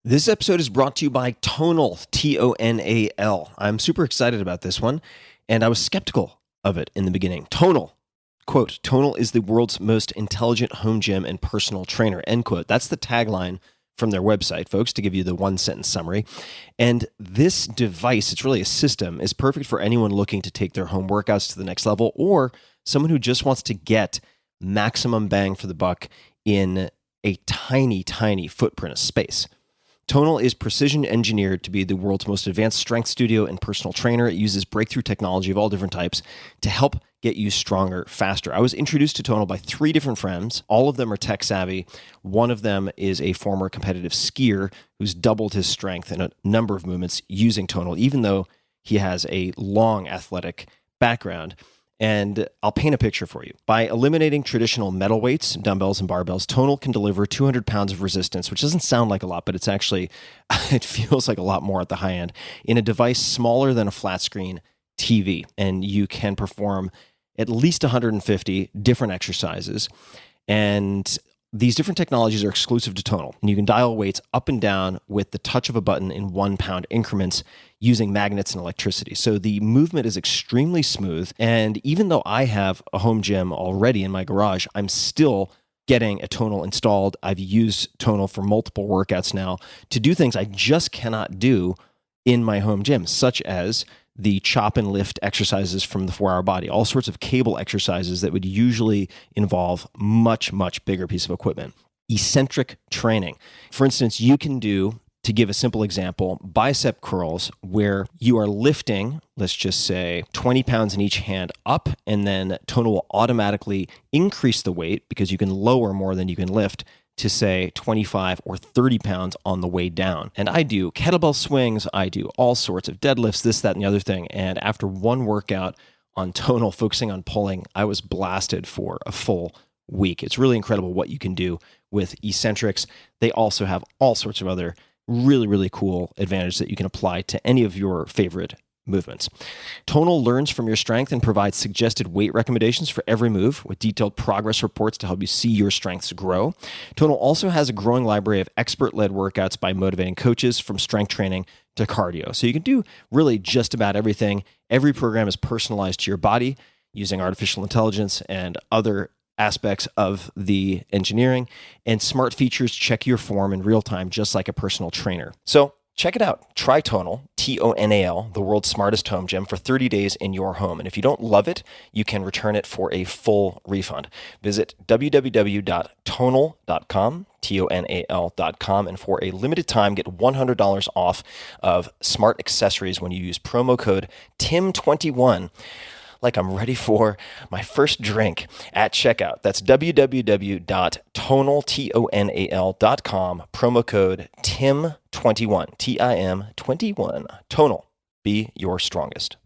This episode is brought to you by Tonal, Tonal. I'm super excited about this one, and I was skeptical of it in the beginning. Tonal, quote, Tonal is the world's most intelligent home gym and personal trainer, end quote. That's the tagline from their website, folks, to give you the one-sentence summary. And this device, it's really a system, is perfect for anyone looking to take their home workouts to the next level or someone who just wants to get maximum bang for the buck in a tiny, tiny footprint of space. Tonal is precision engineered to be the world's most advanced strength studio and personal trainer. It uses breakthrough technology of all different types to help get you stronger faster. I was introduced to Tonal by 3 different friends. All of them are tech savvy. One of them is a former competitive skier who's doubled his strength in a number of movements using Tonal, even though he has a long athletic background. And I'll paint a picture for you. By eliminating traditional metal weights, dumbbells and barbells, Tonal can deliver 200 pounds of resistance, which doesn't sound like a lot, but it's actually, it feels like a lot more at the high end, in a device smaller than a flat screen TV. And you can perform at least 150 different exercises. And these different technologies are exclusive to Tonal, and you can dial weights up and down with the touch of a button in 1 pound increments using magnets and electricity. So the movement is extremely smooth, and even though I have a home gym already in my garage, I'm still getting a Tonal installed. I've used Tonal for multiple workouts now to do things I just cannot do in my home gym, such as the chop and lift exercises from the 4-Hour Body, all sorts of cable exercises that would usually involve much, much bigger piece of equipment. Eccentric training. For instance, you can do, to give a simple example, bicep curls where you are lifting, let's just say 20 pounds in each hand up, and then Tonal will automatically increase the weight because you can lower more than you can lift to say 25 or 30 pounds on the way down. And I do kettlebell swings, I do all sorts of deadlifts, this, that, and the other thing. And after one workout on Tonal, focusing on pulling, I was blasted for a full week. It's really incredible what you can do with eccentrics. They also have all sorts of other really, really cool advantages that you can apply to any of your favorite movements. Tonal learns from your strength and provides suggested weight recommendations for every move with detailed progress reports to help you see your strengths grow. Tonal also has a growing library of expert-led workouts by motivating coaches from strength training to cardio. So you can do really just about everything. Every program is personalized to your body using artificial intelligence and other aspects of the engineering, and smart features check your form in real time, just like a personal trainer. So check it out. Try Tonal, Tonal, the world's smartest home gym, for 30 days in your home. And if you don't love it, you can return it for a full refund. Visit www.tonal.com, Tonal.com, and for a limited time, get $100 off of smart accessories when you use promo code TIM21. Like I'm ready for my first drink at checkout. That's www.tonal.com, promo code TIM21, TIM21. Tonal, be your strongest.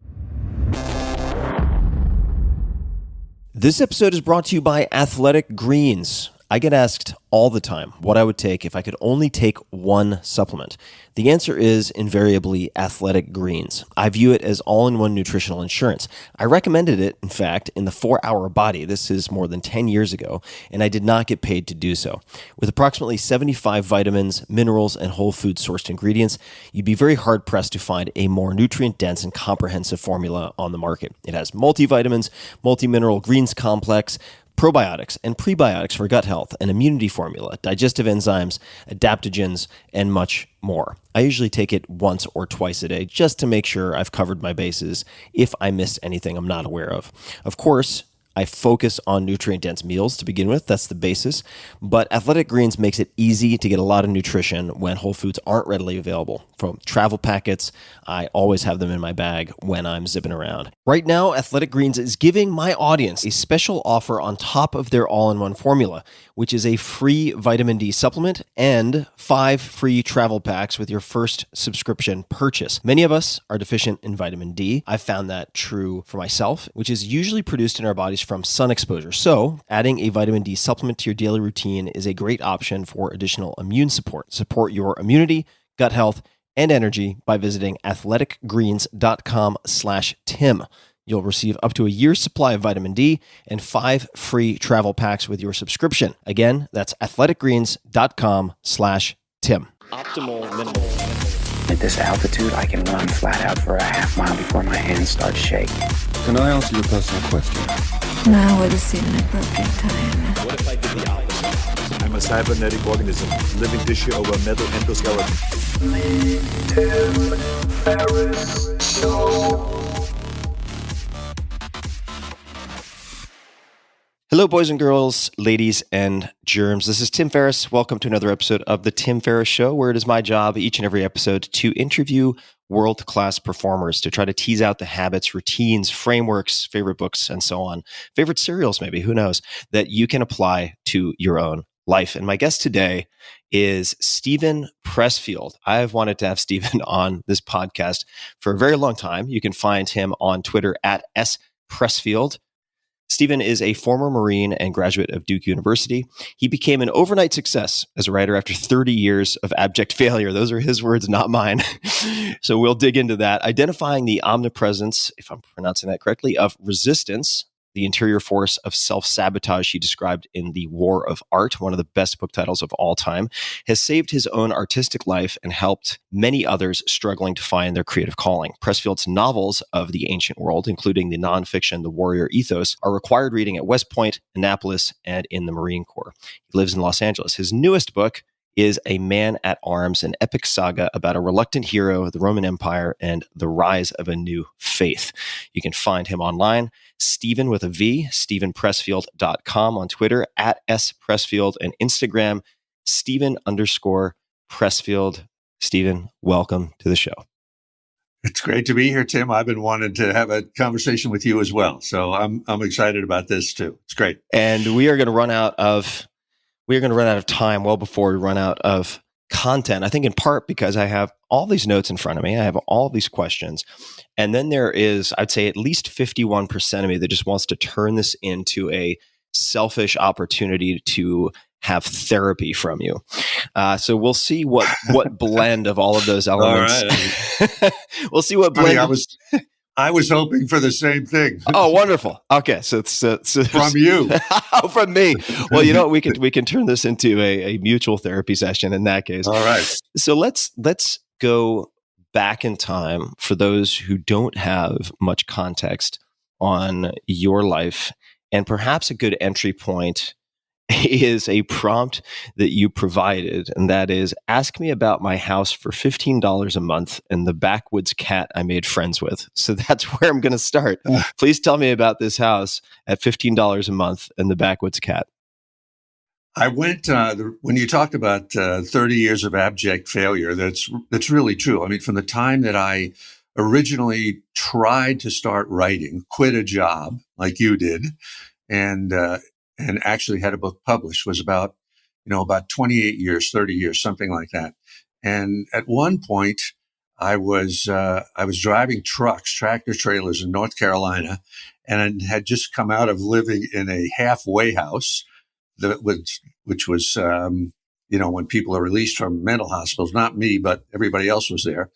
This episode is brought to you by Athletic Greens. I get asked all the time what I would take if I could only take one supplement. The answer is invariably Athletic Greens. I view it as all-in-one nutritional insurance. I recommended it, in fact, in the 4-Hour Body. This is more than 10 years ago, and I did not get paid to do so. With approximately 75 vitamins, minerals, and whole food sourced ingredients, you'd be very hard-pressed to find a more nutrient-dense and comprehensive formula on the market. It has multivitamins, multi-mineral greens complex, probiotics and prebiotics for gut health, an immunity formula, digestive enzymes, adaptogens, and much more. I usually take it once or twice a day just to make sure I've covered my bases if I miss anything I'm not aware of. Of course, I focus on nutrient-dense meals to begin with. That's the basis. But Athletic Greens makes it easy to get a lot of nutrition when whole foods aren't readily available. From travel packets, I always have them in my bag when I'm zipping around. Right now, Athletic Greens is giving my audience a special offer on top of their all-in-one formula, which is a free vitamin D supplement and 5 free travel packs with your first subscription purchase. Many of us are deficient in vitamin D. I've found that true for myself, which is usually produced in our bodies from sun exposure. So adding a vitamin D supplement to your daily routine is a great option for additional immune support. Support your immunity, gut health, and energy by visiting athleticgreens.com/Tim. You'll receive up to a year's supply of vitamin D and 5 free travel packs with your subscription. Again, that's athleticgreens.com/Tim. Optimal minimal. At this altitude, I can run flat out for a half mile before my hands start shaking. Can I ask you a personal question? Now would seem an appropriate time. What if I did the opposite? I'm a cybernetic organism, living tissue over a metal endoskeleton. Hello, boys and girls, ladies and germs. This is Tim Ferriss. Welcome to another episode of The Tim Ferriss Show, where it is my job each and every episode to interview world-class performers, to try to tease out the habits, routines, frameworks, favorite books, and so on. Favorite cereals, maybe, who knows, that you can apply to your own life. And my guest today is Steven Pressfield. I've wanted to have Steven on this podcast for a very long time. You can find him on Twitter at @Pressfield. Steven is a former Marine and graduate of Duke University. He became an overnight success as a writer after 30 years of abject failure. Those are his words, not mine. So we'll dig into that. Identifying the omnipresence, if I'm pronouncing that correctly, of resistance, the interior force of self-sabotage he described in The War of Art, one of the best book titles of all time, has saved his own artistic life and helped many others struggling to find their creative calling. Pressfield's novels of the ancient world, including the nonfiction The Warrior Ethos, are required reading at West Point, Annapolis, and in the Marine Corps. He lives in Los Angeles. His newest book is A Man at Arms, an epic saga about a reluctant hero, the Roman Empire, and the rise of a new faith. You can find him online, Steven with a V, StevenPressfield.com, on Twitter, at @SPressfield, and Instagram, Steven_Pressfield. Steven, welcome to the show. It's great to be here, Tim. I've been wanting to have a conversation with you as well. So I'm excited about this too. It's great. And we are going to run out of time well before we run out of content. I think in part because I have all these notes in front of me. I have all these questions. And then there is, I'd say, at least 51% of me that just wants to turn this into a selfish opportunity to have therapy from you. So we'll see what blend of all of those elements. All right. We'll see what blend. I was hoping for the same thing. Oh, wonderful. Okay, so from you. Oh, from me. Well, you know what? We can turn this into a mutual therapy session in that case. All right. So let's go back in time for those who don't have much context on your life, and perhaps a good entry point is a prompt that you provided, and that is, ask me about my house for $15 a month and the backwoods cat I made friends with. So that's where I'm going to start. Please tell me about this house at $15 a month and the backwoods cat. I went, when you talked about 30 years of abject failure, that's really true. I mean, from the time that I originally tried to start writing, quit a job like you did, and actually had a book published, was about 28 years, 30 years, something like that. And at one point I was driving trucks, tractor trailers in North Carolina, and I had just come out of living in a halfway house which was, when people are released from mental hospitals, not me, but everybody else was there.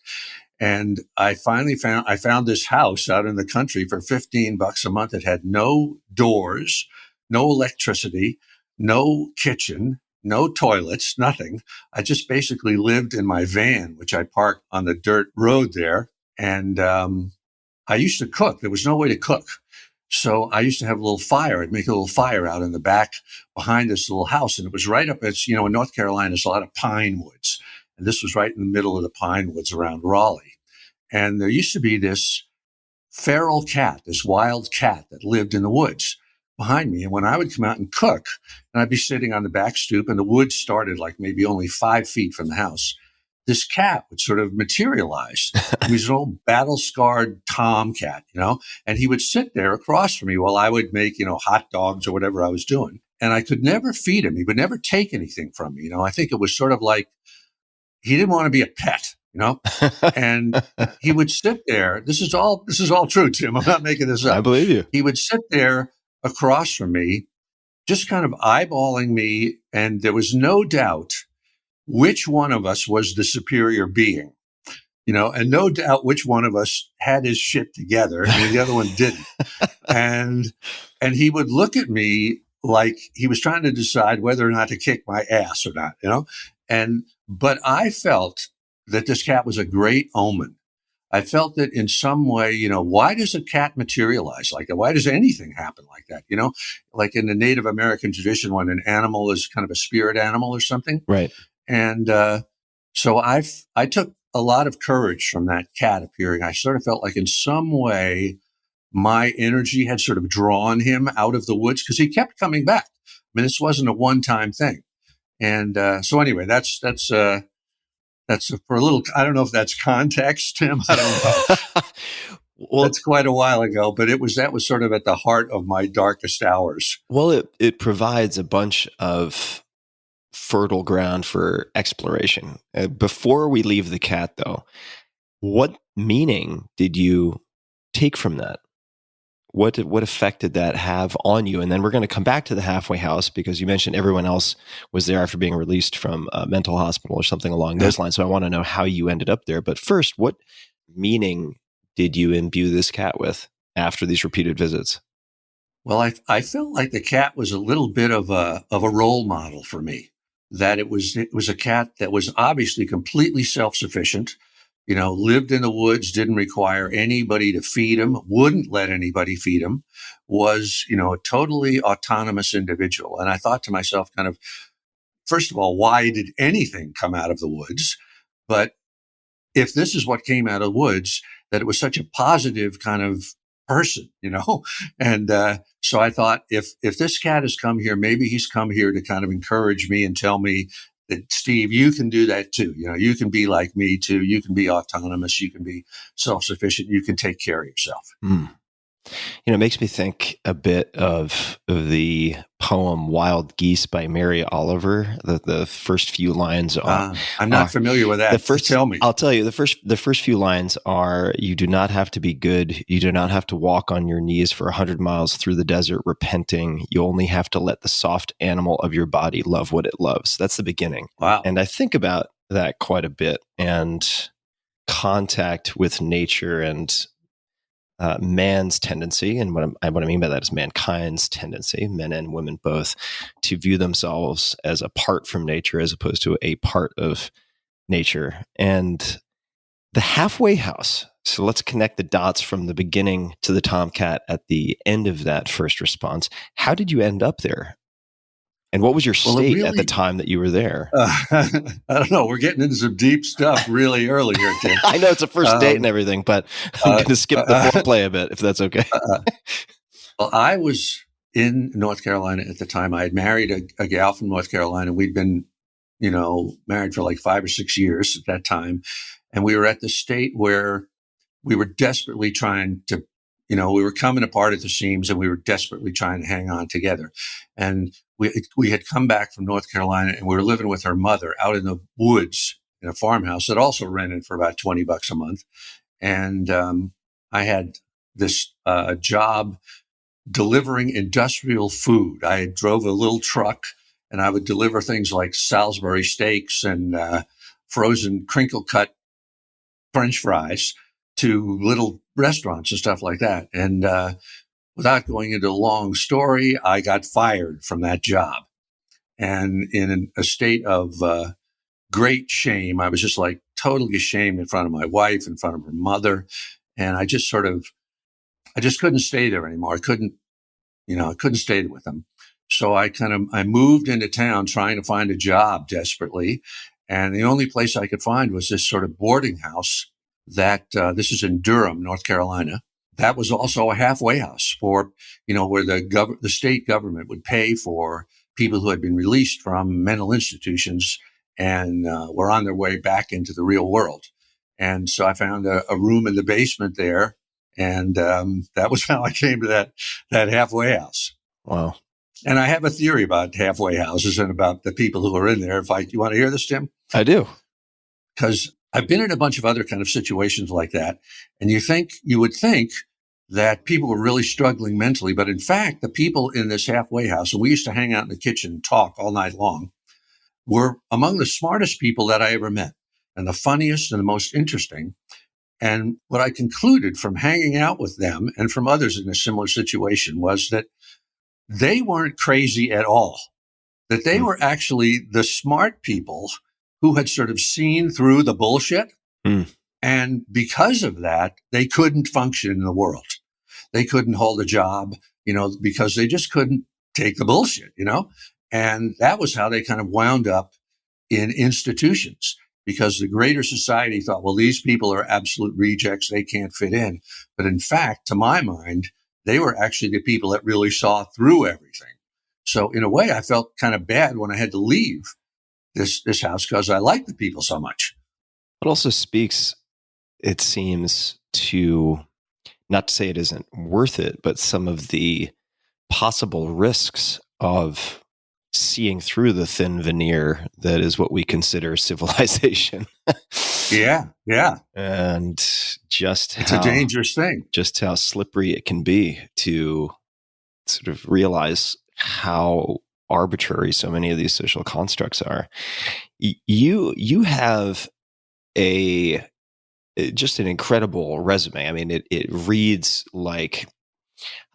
And I finally found this house out in the country for $15 a month. It had no doors, no electricity, no kitchen, no toilets, nothing. I just basically lived in my van, which I parked on the dirt road there. And I used to cook. There was no way to cook. So I used to have a little fire. I'd make a little fire out in the back behind this little house. And it was right up, in North Carolina, there's a lot of pine woods. And this was right in the middle of the pine woods around Raleigh. And there used to be this feral cat, this wild cat that lived in the woods behind me. And when I would come out and cook, and I'd be sitting on the back stoop, and the woods started like maybe only 5 feet from the house, this cat would sort of materialize. He was an old battle-scarred tomcat, and he would sit there across from me while I would make, hot dogs or whatever I was doing. And I could never feed him. He would never take anything from me. I think it was sort of like he didn't want to be a pet, and he would sit there. This is all true, Tim. I'm not making this up. I believe you. He would sit there across from me, just kind of eyeballing me. And there was no doubt which one of us was the superior being, and no doubt which one of us had his shit together and the other one didn't. And he would look at me like he was trying to decide whether or not to kick my ass or not, And But I felt that this cat was a great omen. I felt that in some way, why does a cat materialize like that? Why does anything happen like that? Like in the Native American tradition, when an animal is kind of a spirit animal or something. Right. And so I took a lot of courage from that cat appearing. I sort of felt like in some way my energy had sort of drawn him out of the woods because he kept coming back. I mean, this wasn't a one-time thing. And so anyway, that's for a little, I don't know if that's context, Tim. I don't know. Well, that's quite a while ago, but that was sort of at the heart of my darkest hours. Well, it provides a bunch of fertile ground for exploration. Before we leave the cat, though, what meaning did you take from that? What effect did that have on you? And then we're going to come back to the halfway house because you mentioned everyone else was there after being released from a mental hospital or something along those lines. So I want to know how you ended up there. But first, what meaning did you imbue this cat with after these repeated visits? Well, I felt like the cat was a little bit of a role model for me. That it was a cat that was obviously completely self-sufficient, lived in the woods, didn't require anybody to feed him, wouldn't let anybody feed him, was, a totally autonomous individual. And I thought to myself kind of, first of all, why did anything come out of the woods? But if this is what came out of the woods, that it was such a positive kind of person, and so I thought if this cat has come here, maybe he's come here to kind of encourage me and tell me that, Steve, you can do that too. You can be like me too. You can be autonomous. You can be self-sufficient. You can take care of yourself. It makes me think a bit of the poem Wild Geese by Mary Oliver. The first few lines are... I'm not familiar with that. Tell me. I'll tell you, the first few lines are, you do not have to be good. You do not have to walk on your knees for 100 miles through the desert repenting. You only have to let the soft animal of your body love what it loves. That's the beginning. Wow. And I think about that quite a bit, and contact with nature and man's tendency, and what I mean by that is mankind's tendency, men and women both, to view themselves as apart from nature as opposed to a part of nature. And the halfway house. So let's connect the dots from the beginning to the tomcat at the end of that first response. How did you end up there? And what was your state at the time that you were there? I don't know. We're getting into some deep stuff really early here, Tim. I know it's a first date and everything, but I'm going to skip the foreplay a bit, if that's okay. Well, I was in North Carolina at the time. I had married a gal from North Carolina. We'd been, married for like 5 or 6 years at that time. And we were at the state where we were desperately trying to, we were coming apart at the seams, and we were desperately trying to hang on together. And we had come back from North Carolina, and we were living with her mother out in the woods in a farmhouse that also rented for about $20 a month. And I had this job delivering industrial food. I drove a little truck, and I would deliver things like Salisbury steaks and frozen crinkle cut French fries to little restaurants and stuff like that. And without going into a long story, I got fired from that job. And in a state of great shame, I was just like totally ashamed in front of my wife, in front of her mother. And I just couldn't stay there anymore. I couldn't stay with them. So I moved into town trying to find a job desperately. And the only place I could find was this sort of boarding house that this is in Durham, North Carolina. That was also a halfway house for, where the state government would pay for people who had been released from mental institutions and were on their way back into the real world. And so I found a room in the basement there, and that was how I came to that halfway house. Wow. And I have a theory about halfway houses and about the people who are in there. You want to hear this, Tim? I do. Because I've been in a bunch of other kind of situations like that. And you would think that people were really struggling mentally. But in fact, the people in this halfway house, and we used to hang out in the kitchen and talk all night long, were among the smartest people that I ever met, and the funniest and the most interesting. And what I concluded from hanging out with them and from others in a similar situation was that they weren't crazy at all, that they were actually the smart people who had sort of seen through the bullshit. Mm. And because of that, they couldn't function in the world. They couldn't hold a job, because they just couldn't take the bullshit, And that was how they kind of wound up in institutions, because the greater society thought, well, these people are absolute rejects. They can't fit in. But in fact, to my mind, they were actually the people that really saw through everything. So in a way, I felt kind of bad when I had to leave this house because I liked the people so much. It also speaks, it seems, to, not to say it isn't worth it, but some of the possible risks of seeing through the thin veneer that is what we consider civilization. Yeah. And it's a dangerous thing. Just how slippery it can be to sort of realize how arbitrary so many of these social constructs are. You have just an incredible resume. I mean, it reads like,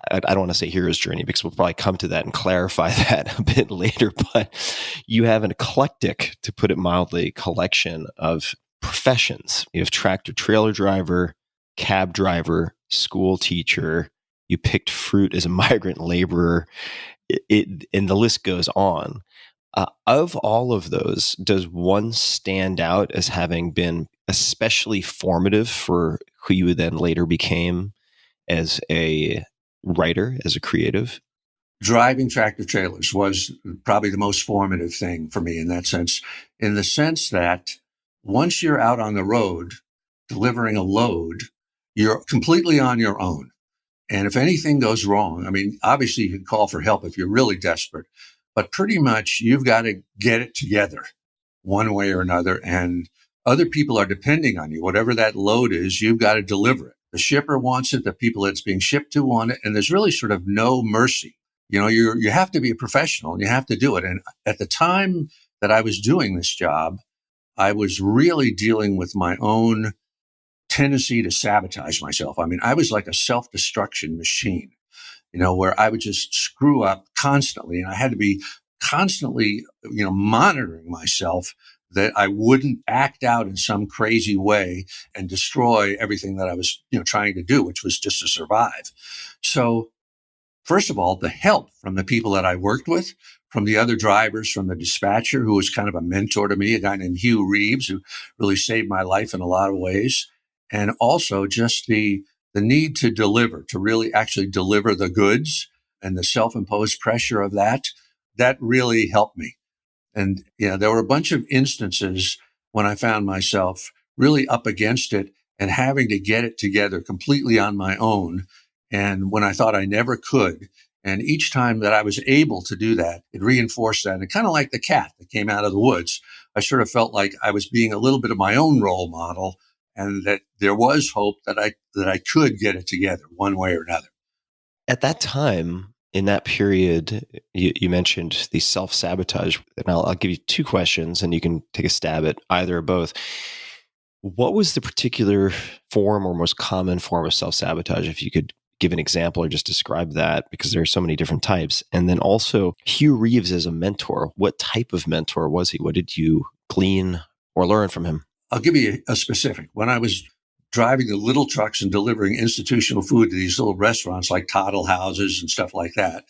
I don't want to say hero's journey because we'll probably come to that and clarify that a bit later, but you have an eclectic, to put it mildly, collection of professions. You have tractor trailer driver, cab driver, school teacher. You picked fruit as a migrant laborer, and the list goes on. Of all of those, does one stand out as having been especially formative for who you then later became as a writer, as a creative? Driving tractor trailers was probably the most formative thing for me in that sense, in the sense that once you're out on the road delivering a load, you're completely on your own. And if anything goes wrong, I mean, obviously you can call for help if you're really desperate, but pretty much you've got to get it together one way or another. And other people are depending on you. Whatever that load is, you've got to deliver it. The shipper wants it. The people it's being shipped to want it. And there's really sort of no mercy. You have to be a professional and you have to do it. And at the time that I was doing this job, I was really dealing with my own tendency to sabotage myself. I mean, I was like a self-destruction machine, where I would just screw up constantly. And I had to be constantly, monitoring myself that I wouldn't act out in some crazy way and destroy everything that I was, trying to do, which was just to survive. So first of all, the help from the people that I worked with, from the other drivers, from the dispatcher, who was kind of a mentor to me, a guy named Hugh Reeves, who really saved my life in a lot of ways. And also just the need to deliver, to really actually deliver the goods, and the self-imposed pressure of that really helped me. And, there were a bunch of instances when I found myself really up against it and having to get it together completely on my own. And when I thought I never could, and each time that I was able to do that, it reinforced that. And kind of like the cat that came out of the woods, I sort of felt like I was being a little bit of my own role model, and that there was hope that I could get it together one way or another. At that time, in that period, you mentioned the self-sabotage, and I'll give you two questions, and you can take a stab at either or both. What was the particular form or most common form of self-sabotage, if you could give an example or just describe that, because there are so many different types? And then also, Hugh Reeves as a mentor, what type of mentor was he? What did you glean or learn from him? I'll give you a specific. When I was driving the little trucks and delivering institutional food to these little restaurants like Toddle Houses and stuff like that,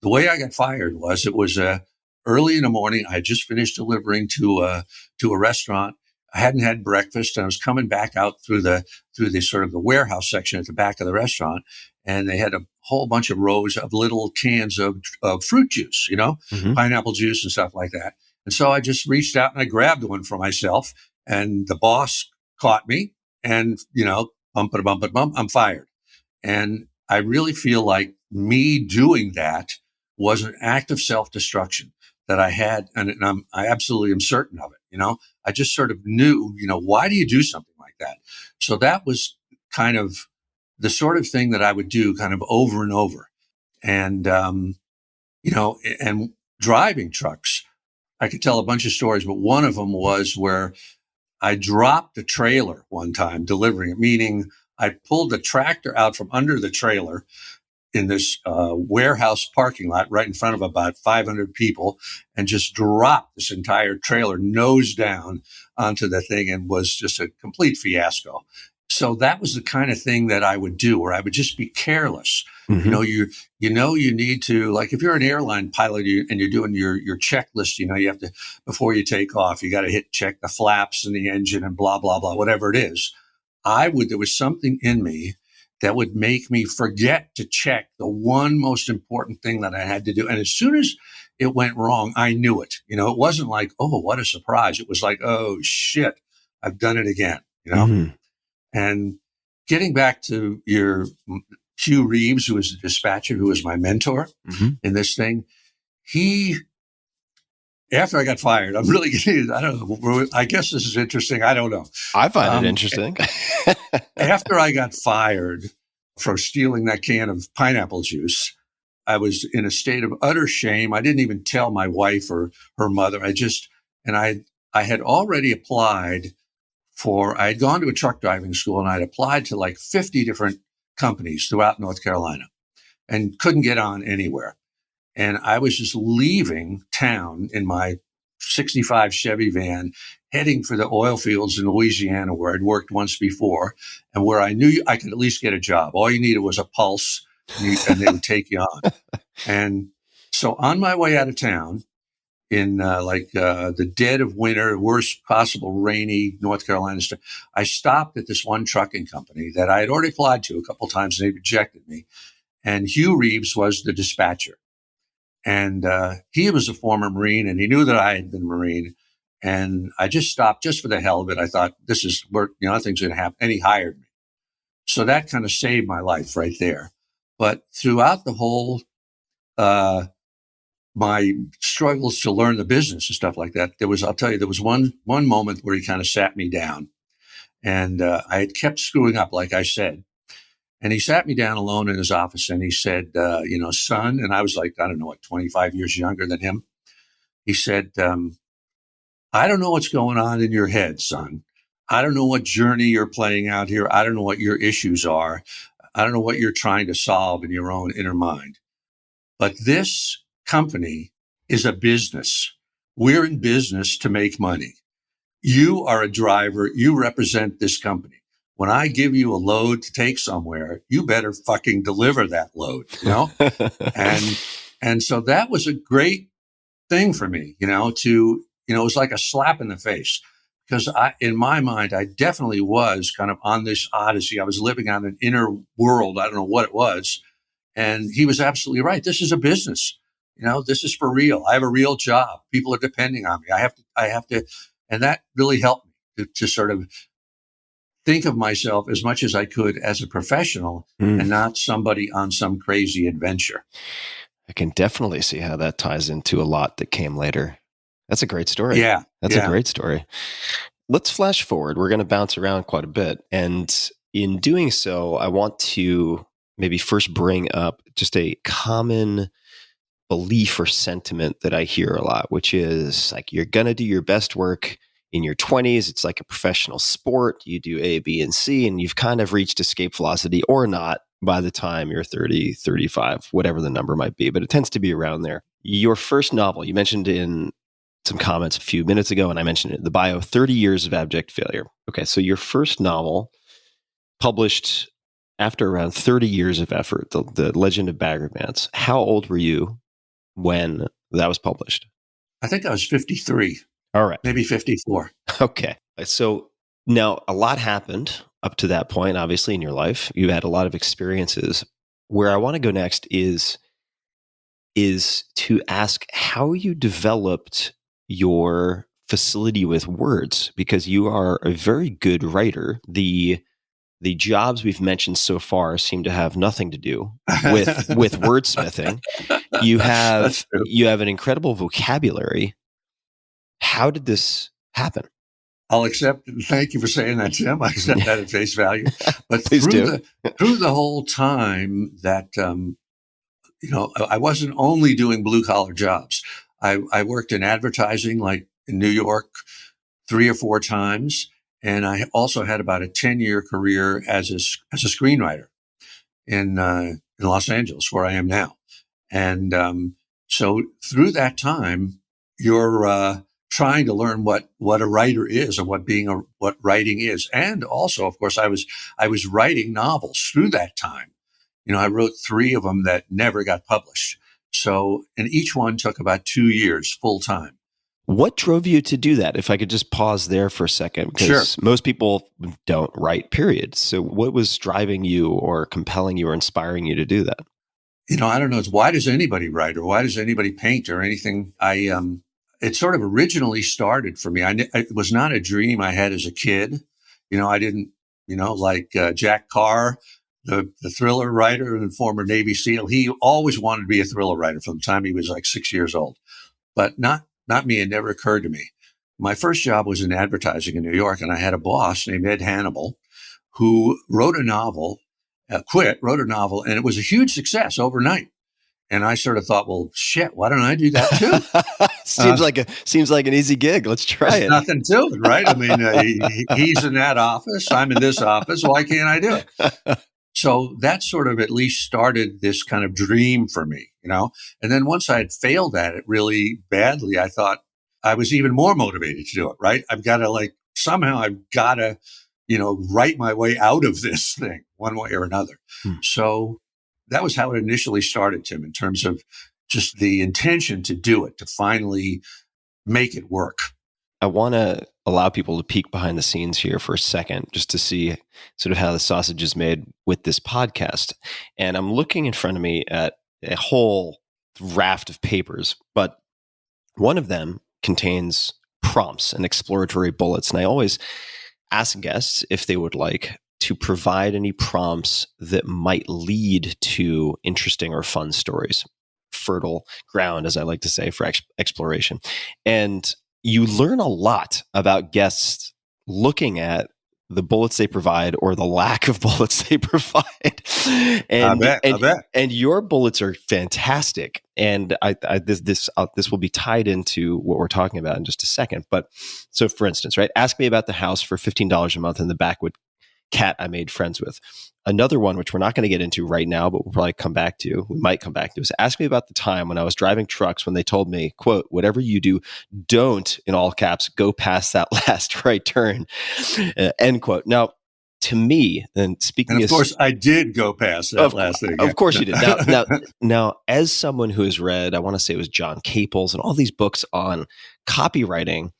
the way I got fired was, it was early in the morning. I had just finished delivering to a restaurant. I hadn't had breakfast, and I was coming back out through the sort of the warehouse section at the back of the restaurant, and they had a whole bunch of rows of little cans of fruit juice, pineapple juice and stuff like that. And so I just reached out and I grabbed one for myself, and the boss caught me, and bump, I'm fired. And I really feel like me doing that was an act of self-destruction that I had, and I absolutely am certain of it. I just sort of knew, why do you do something like that? So that was kind of the sort of thing that I would do kind of over and over. And, and driving trucks, I could tell a bunch of stories, but one of them was where I dropped a trailer one time delivering it, meaning I pulled the tractor out from under the trailer, in this warehouse parking lot right in front of about 500 people and just dropped this entire trailer nose down onto the thing and was just a complete fiasco. So that was the kind of thing that I would do, where I would just be careless. You need to, like, if you're an airline pilot and you're doing your checklist, you have to, before you take off, you got to check the flaps and the engine and blah, blah, blah, whatever it is. There was something in me that would make me forget to check the one most important thing that I had to do. And as soon as it went wrong, I knew it. It wasn't like, oh, what a surprise. It was like, oh shit, I've done it again, And getting back to your Hugh Reeves, who was the dispatcher, who was my mentor in this thing, after I got fired, I'm really getting, I don't know, I guess this is interesting. I don't know. I find it interesting. After I got fired for stealing that can of pineapple juice, I was in a state of utter shame. I didn't even tell my wife or her mother. I had already applied I had gone to a truck driving school and I'd applied to like 50 different companies throughout North Carolina and couldn't get on anywhere. And I was just leaving town in my 65 Chevy van, heading for the oil fields in Louisiana, where I'd worked once before and where I knew I could at least get a job. All you needed was a pulse and they would take you on. And so on my way out of town, in the dead of winter, worst possible rainy North Carolina, I stopped at this one trucking company that I had already applied to a couple of times and they rejected me. And Hugh Reeves was the dispatcher. And he was a former Marine and he knew that I had been a Marine. And I just stopped just for the hell of it. I thought, this is where, nothing's going to happen. And he hired me. So that kind of saved my life right there. But throughout the whole, my struggles to learn the business and stuff like that, there was one moment where he kind of sat me down and I had kept screwing up, like I said. And he sat me down alone in his office and he said, son, and I was like, I don't know, 25 years younger than him. He said, I don't know what's going on in your head, son. I don't know what journey you're playing out here. I don't know what your issues are. I don't know what you're trying to solve in your own inner mind. But this company is a business. We're in business to make money. You are a driver. You represent this company. When I give you a load to take somewhere, you better fucking deliver that load, And so that was a great thing for me, it was like a slap in the face because in my mind, I definitely was kind of on this odyssey. I was living on an inner world. I don't know what it was. And he was absolutely right. This is a business. This is for real. I have a real job. People are depending on me. I have to, and that really helped me to sort of think of myself as much as I could as a professional and not somebody on some crazy adventure. I can definitely see how that ties into a lot that came later. That's a great story. Yeah. That's a great story. Let's flash forward. We're going to bounce around quite a bit. And in doing so, I want to maybe first bring up just a common belief or sentiment that I hear a lot, which is like, you're going to do your best work in your 20s. It's like a professional sport. You do A, B, and C, and you've kind of reached escape velocity or not by the time you're 30, 35, whatever the number might be, but it tends to be around there. Your first novel, you mentioned in some comments a few minutes ago, and I mentioned it in the bio, 30 Years of Abject Failure. Okay, so your first novel published after around 30 years of effort, The Legend of Bagger Vance. How old were you when that was published? I think I was 53. All right. Maybe 54. Okay. So now a lot happened up to that point, obviously, in your life. You had a lot of experiences. Where I want to go next is to ask how you developed your facility with words, because you are a very good writer. The jobs we've mentioned so far seem to have nothing to do with wordsmithing. You have an incredible vocabulary. How did this happen? I'll accept. Thank you for saying that, Tim. I accept that at face value. But Please through the whole time that, I wasn't only doing blue collar jobs. I worked in advertising, like in New York, 3 or 4 times. And I also had about a 10-year career as a screenwriter in in Los Angeles, where I am now. And so through that time, you're trying to learn what a writer is and what writing is. And also, of course, I was writing novels through that time. I wrote 3 of them that never got published. So, and each one took about 2 years full time. What drove you to do that? If I could just pause there for a second, because most people don't write, period. So what was driving you or compelling you or inspiring you to do that? I don't know. It's why does anybody write or why does anybody paint or anything? It sort of originally started for me. It was not a dream I had as a kid. I didn't, like Jack Carr, the thriller writer and former Navy SEAL. He always wanted to be a thriller writer from the time he was like 6 years old, but not me. It never occurred to me. My first job was in advertising in New York, and I had a boss named Ed Hannibal who wrote a novel, wrote a novel, and it was a huge success overnight. And I sort of thought, well, shit, why don't I do that too? Seems like an easy gig. Let's try it. Nothing to it, right? I mean, he's in that office. I'm in this office. Why can't I do it? So that sort of at least started this kind of dream for me, And then once I had failed at it really badly, I thought I was even more motivated to do it, right? I've got to write my way out of this thing one way or another. So that was how it initially started, Tim, in terms of just the intention to do it, to finally make it work. I want to allow people to peek behind the scenes here for a second, just to see sort of how the sausage is made with this podcast. And I'm looking in front of me at a whole raft of papers, but one of them contains prompts and exploratory bullets. And I always ask guests if they would like to provide any prompts that might lead to interesting or fun stories, fertile ground, as I like to say, for exploration. And you learn a lot about guests looking at the bullets they provide or the lack of bullets they provide. And I bet. And your bullets are fantastic. And this will be tied into what we're talking about in just a second. But so, for instance, right, ask me about the house for $15 a month in the backwood cat I made friends with. Another one, which we're not going to get into right now, but we'll probably come back to, we might come back to, is ask me about the time when I was driving trucks when they told me, quote, whatever you do, don't, in all caps, go past that last right turn, end quote. Now, to me, and speaking and of course, I did go past that last thing. Of course you did. Now, as someone who has read, I want to say it was John Caples and all these books on copywriting,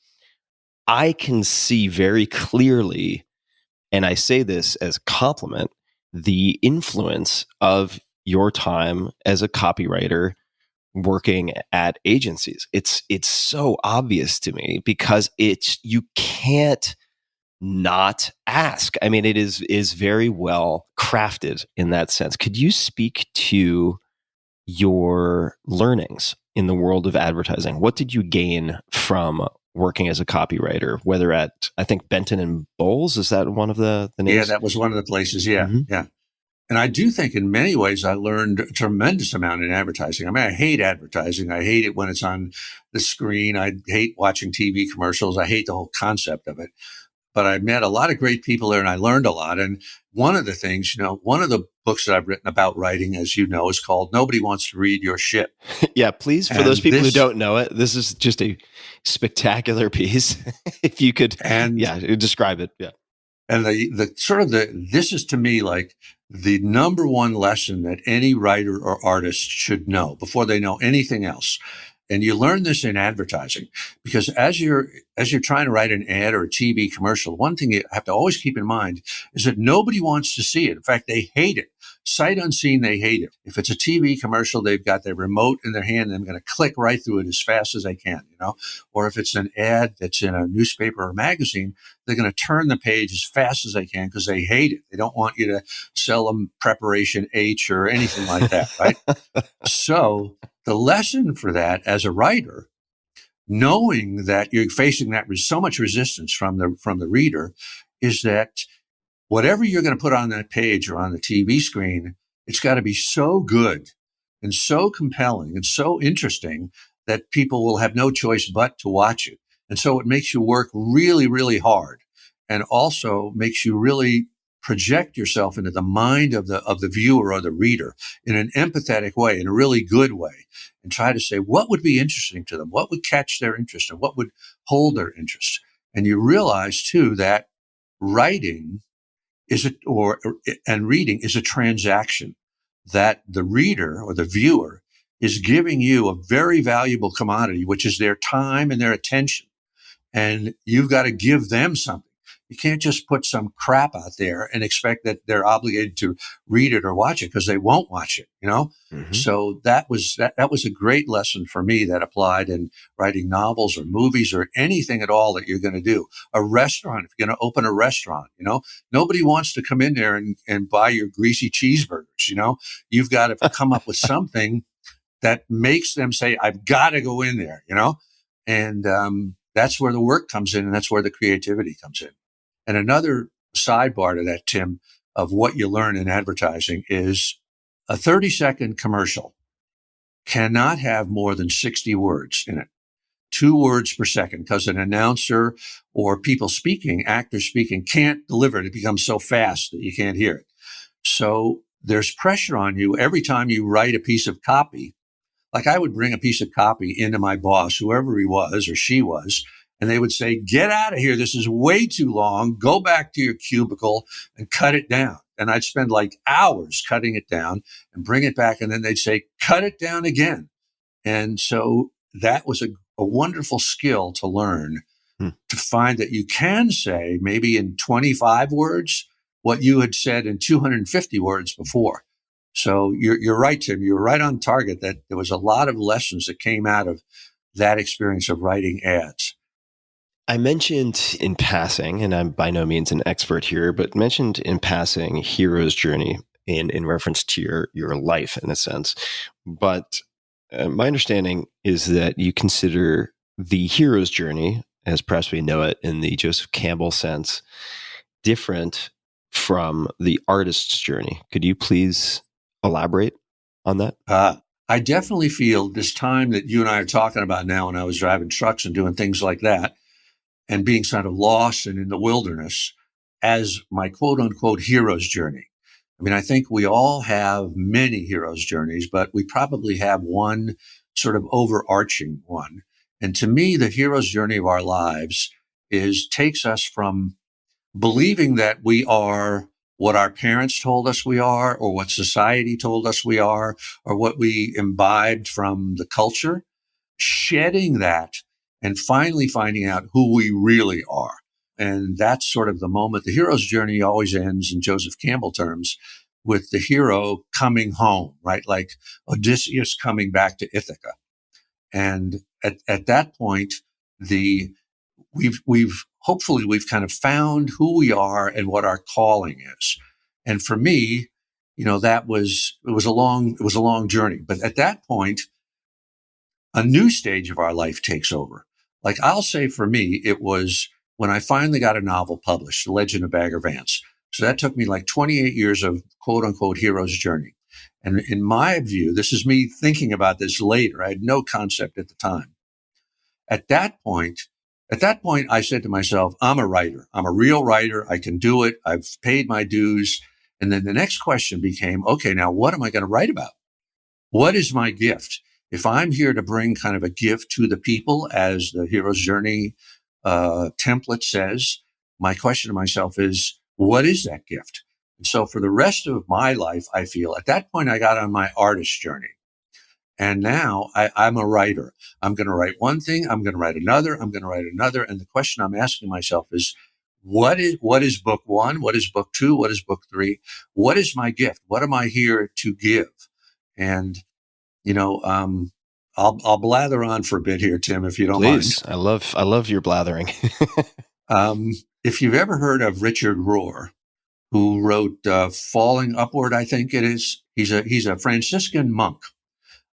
I can see very clearly, and I say this as a compliment, the influence of your time as a copywriter working at agencies. It's so obvious to me because you can't not ask. I mean, it is very well crafted in that sense. Could you speak to your learnings in the world of advertising? What did you gain from working as a copywriter, whether at, I think, Benton and Bowles? Is that one of the names? Yeah, that was one of the places. Yeah, yeah. And I do think in many ways I learned a tremendous amount in advertising. I mean, I hate advertising. I hate it when it's on the screen. I hate watching TV commercials. I hate the whole concept of it. But I met a lot of great people there and I learned a lot. And one of the things, one of the books that I've written about writing, as you know, is called Nobody Wants to Read Your Shit. Yeah, please, for those people who don't know it, this is just a spectacular piece. If you could, describe it. Yeah. And this is to me like the number one lesson that any writer or artist should know before they know anything else. And you learn this in advertising because as you're trying to write an ad or a TV commercial, one thing you have to always keep in mind is that nobody wants to see it. In fact, they hate it. Sight unseen, they hate it. If it's a TV commercial, they've got their remote in their hand and they're going to click right through it as fast as they can, Or if it's an ad that's in a newspaper or magazine, they're going to turn the page as fast as they can because they hate it. They don't want you to sell them preparation H or anything like that, right? So the lesson for that as a writer, knowing that you're facing that with so much resistance from the reader, is that whatever you're going to put on that page or on the TV screen, it's got to be so good and so compelling and so interesting that people will have no choice but to watch it. And so it makes you work really, really hard and also makes you really project yourself into the mind of the viewer or the reader in an empathetic way, in a really good way, and try to say what would be interesting to them, what would catch their interest, and what would hold their interest. And you realize too that writing and reading is a transaction, that the reader or the viewer is giving you a very valuable commodity, which is their time and their attention. And you've got to give them something. You can't just put some crap out there and expect that they're obligated to read it or watch it, because they won't watch it, you know? Mm-hmm. So that was a great lesson for me that applied in writing novels or movies or anything at all that you're going to do. A restaurant, if you're going to open a restaurant, you know, nobody wants to come in there and buy your greasy cheeseburgers, you know? You've got to come up with something that makes them say, I've got to go in there, you know? And that's where the work comes in, and that's where the creativity comes in. And another sidebar to that, Tim, of what you learn in advertising is a 30-second commercial cannot have more than 60 words in it, 2 words per second, because an announcer or people speaking, actors speaking, can't deliver it. It becomes so fast that you can't hear it. So there's pressure on you every time you write a piece of copy. Like I would bring a piece of copy into my boss, whoever he was or she was, and they would say, get out of here. This is way too long. Go back to your cubicle and cut it down. And I'd spend like hours cutting it down and bring it back. And then they'd say, cut it down again. And so that was a wonderful skill to learn, to find that you can say maybe in 25 words what you had said in 250 words before. So you're right, Tim. You're right on target that there was a lot of lessons that came out of that experience of writing ads. I mentioned in passing, and I'm by no means an expert here, but mentioned in passing hero's journey in reference to your life in a sense. But my understanding is that you consider the hero's journey, as perhaps we know it in the Joseph Campbell sense, different from the artist's journey. Could you please elaborate on that? I definitely feel this time that you and I are talking about now, when I was driving trucks and doing things like that, and being sort of lost and in the wilderness, as my quote unquote hero's journey. I mean, I think we all have many hero's journeys, but we probably have one sort of overarching one. And to me, the hero's journey of our lives takes us from believing that we are what our parents told us we are, or what society told us we are, or what we imbibed from the culture, shedding that and finally finding out who we really are. And that's sort of the moment. The hero's journey always ends, in Joseph Campbell terms, with the hero coming home, right? Like Odysseus coming back to Ithaca. And at that point, we've hopefully kind of found who we are and what our calling is. And for me, you know, it was a long journey. But at that point, a new stage of our life takes over. Like I'll say for me, it was when I finally got a novel published, The Legend of Bagger Vance. So that took me like 28 years of quote unquote hero's journey. And in my view, this is me thinking about this later. I had no concept at the time. At that point, I said to myself, I'm a writer. I'm a real writer. I can do it. I've paid my dues. And then the next question became, okay, now what am I going to write about? What is my gift? If I'm here to bring kind of a gift to the people, as the hero's journey template says, my question to myself is, what is that gift? And so for the rest of my life, I feel at that point, I got on my artist journey. And now I'm a writer. I'm going to write one thing. I'm going to write another. I'm going to write another. And the question I'm asking myself is, what is book one? What is book two? What is book three? What is my gift? What am I here to give? And, you know, I'll blather on for a bit here, Tim, if you don't mind. Please. I love your blathering. If you've ever heard of Richard Rohr, who wrote Falling Upward, I think it is. He's a Franciscan monk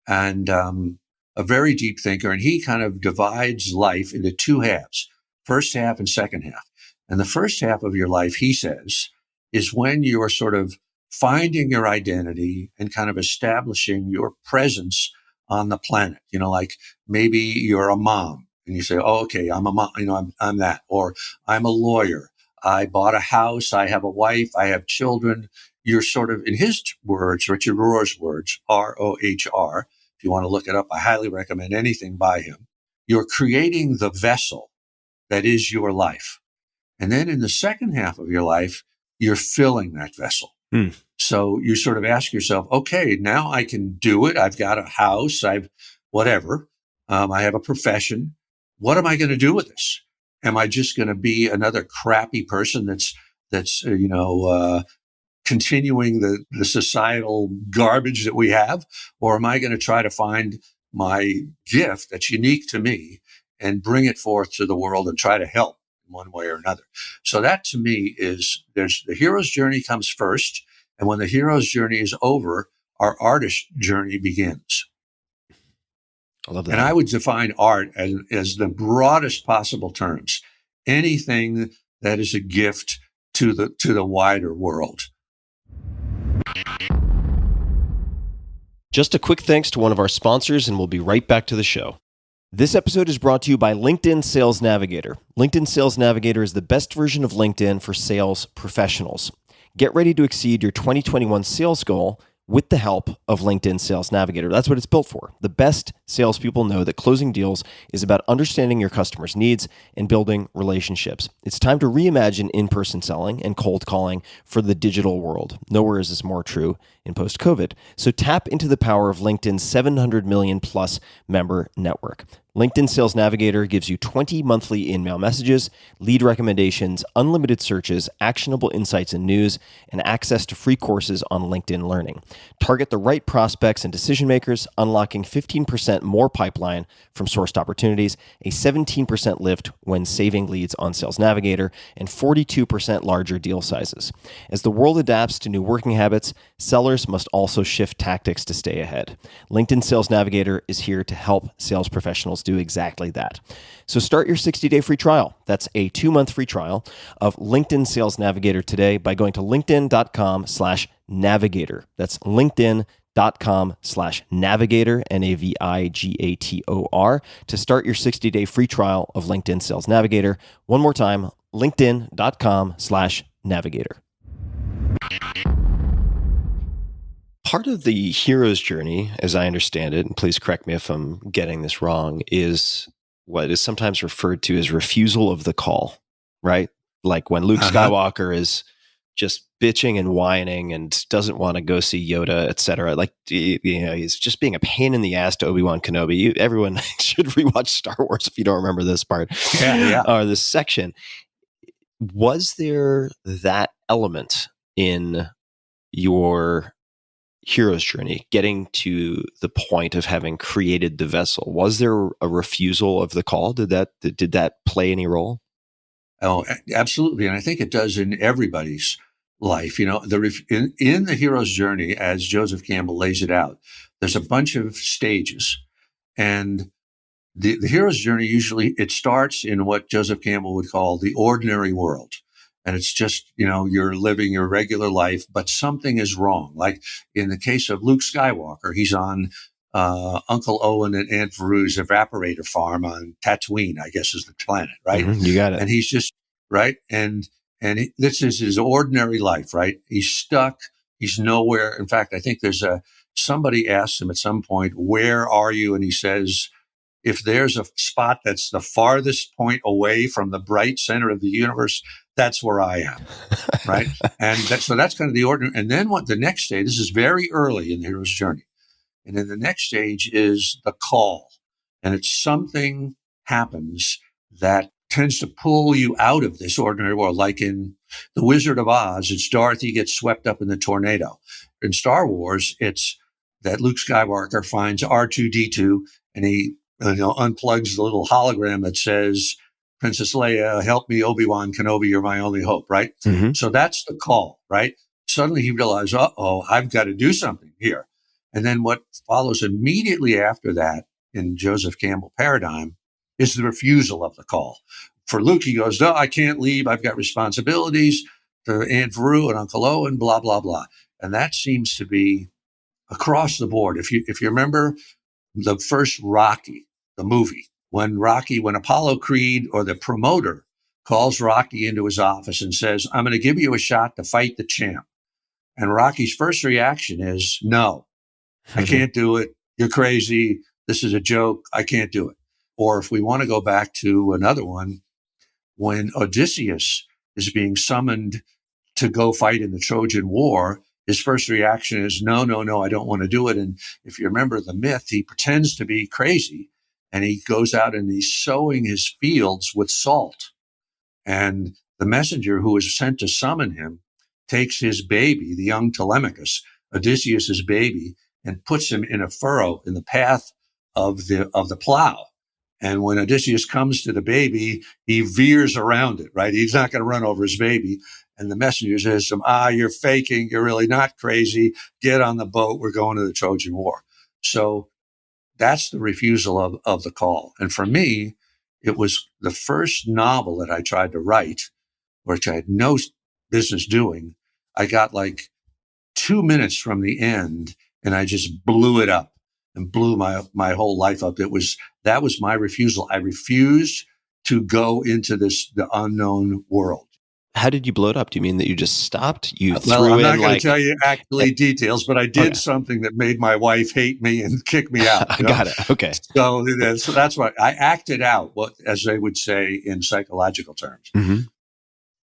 and a very deep thinker. And he kind of divides life into two halves, first half and second half. And the first half of your life, he says, is when you're sort of finding your identity and kind of establishing your presence on the planet. You know, like maybe you're a mom and you say, oh, okay, I'm a mom, you know, I'm that, or I'm a lawyer, I bought a house. I have a wife. I have children. You're sort of, in his words, Richard Rohr's words, Rohr. If you want to look it up, I highly recommend anything by him. You're creating the vessel that is your life. And then in the second half of your life, you're filling that vessel. So you sort of ask yourself, okay, now I can do it. I've got a house. I've whatever. I have a profession. What am I going to do with this? Am I just going to be another crappy person that's continuing the societal garbage that we have? Or am I going to try to find my gift that's unique to me and bring it forth to the world and try to help in one way or another? So that to me is, there's the hero's journey comes first. And when the hero's journey is over, our artist journey begins. I love that. And I would define art as the broadest possible terms. Anything that is a gift to the wider world. Just a quick thanks to one of our sponsors, and we'll be right back to the show. This episode is brought to you by LinkedIn Sales Navigator. LinkedIn Sales Navigator is the best version of LinkedIn for sales professionals. Get ready to exceed your 2021 sales goal with the help of LinkedIn Sales Navigator. That's what it's built for. The best salespeople know that closing deals is about understanding your customers' needs and building relationships. It's time to reimagine in-person selling and cold calling for the digital world. Nowhere is this more true in post-COVID. So tap into the power of LinkedIn's 700 million plus member network. LinkedIn Sales Navigator gives you 20 monthly email messages, lead recommendations, unlimited searches, actionable insights and news, and access to free courses on LinkedIn Learning. Target the right prospects and decision makers, unlocking 15% more pipeline from sourced opportunities, a 17% lift when saving leads on Sales Navigator, and 42% larger deal sizes. As the world adapts to new working habits, sellers must also shift tactics to stay ahead. LinkedIn Sales Navigator is here to help sales professionals do exactly that. So start your 60-day free trial. That's a 2-month free trial of LinkedIn Sales Navigator today by going to linkedin.com/navigator. That's linkedin.com/navigator, NAVIGATOR, to start your 60-day free trial of LinkedIn Sales Navigator. One more time, linkedin.com/navigator. Part of the hero's journey, as I understand it, and please correct me if I'm getting this wrong, is what is sometimes referred to as refusal of the call, right? Like when Luke Skywalker is just bitching and whining and doesn't want to go see Yoda, etc. Like, he's just being a pain in the ass to Obi-Wan Kenobi. Everyone should rewatch Star Wars if you don't remember this part, or this section. Was there that element in your hero's journey, getting to the point of having created the vessel? Was there a refusal of the call? Did that play any role? Oh, absolutely. And I think it does in everybody's life. In the hero's journey, as Joseph Campbell lays it out, there's a bunch of stages. And the hero's journey, usually it starts in what Joseph Campbell would call the ordinary world. And it's just, you're living your regular life, but something is wrong. Like in the case of Luke Skywalker, he's on Uncle Owen and Aunt Veru's evaporator farm on Tatooine, I guess is the planet, right? Mm-hmm, you got it. And he's just, right? And this is his ordinary life, right? He's stuck. He's nowhere. In fact, I think somebody asks him at some point, where are you? And he says, if there's a spot that's the farthest point away from the bright center of the universe, that's where I am, right? And so that's kind of the ordinary. And then the next stage, this is very early in the hero's journey. And then the next stage is the call. And it's something happens that tends to pull you out of this ordinary world. Like in The Wizard of Oz, it's Dorothy gets swept up in the tornado. In Star Wars, it's that Luke Skywalker finds R2-D2 and he unplugs the little hologram that says, Princess Leia, help me, Obi-Wan Kenobi, you're my only hope, right? Mm-hmm. So that's the call, right? Suddenly he realized, I've got to do something here. And then what follows immediately after that in Joseph Campbell paradigm is the refusal of the call. For Luke, he goes, no, I can't leave. I've got responsibilities to Aunt Veru and Uncle Owen, blah, blah, blah. And that seems to be across the board. If you remember the first Rocky, the movie, when Apollo Creed or the promoter calls Rocky into his office and says, I'm going to give you a shot to fight the champ. And Rocky's first reaction is, no, I can't do it. You're crazy. This is a joke. I can't do it. Or if we want to go back to another one, when Odysseus is being summoned to go fight in the Trojan War, his first reaction is, no, I don't want to do it. And if you remember the myth, he pretends to be crazy and he goes out and he's sowing his fields with salt. And the messenger who is sent to summon him takes his baby, the young Telemachus, Odysseus's baby, and puts him in a furrow in the path of the plow. And when Odysseus comes to the baby, he veers around it, right? He's not going to run over his baby. And the messenger says to him, you're faking. You're really not crazy. Get on the boat. We're going to the Trojan War. So that's the refusal of the call. And for me, it was the first novel that I tried to write, which I had no business doing. I got like 2 minutes from the end and I just blew it up and blew my whole life up. That was my refusal. I refused to go into the unknown world. How did you blow it up? Do you mean that you just stopped? I'm not going to tell you actually details, but I did something that made my wife hate me and kick me out. I got it. Okay. So that's what I acted out, as they would say in psychological terms. Mm-hmm.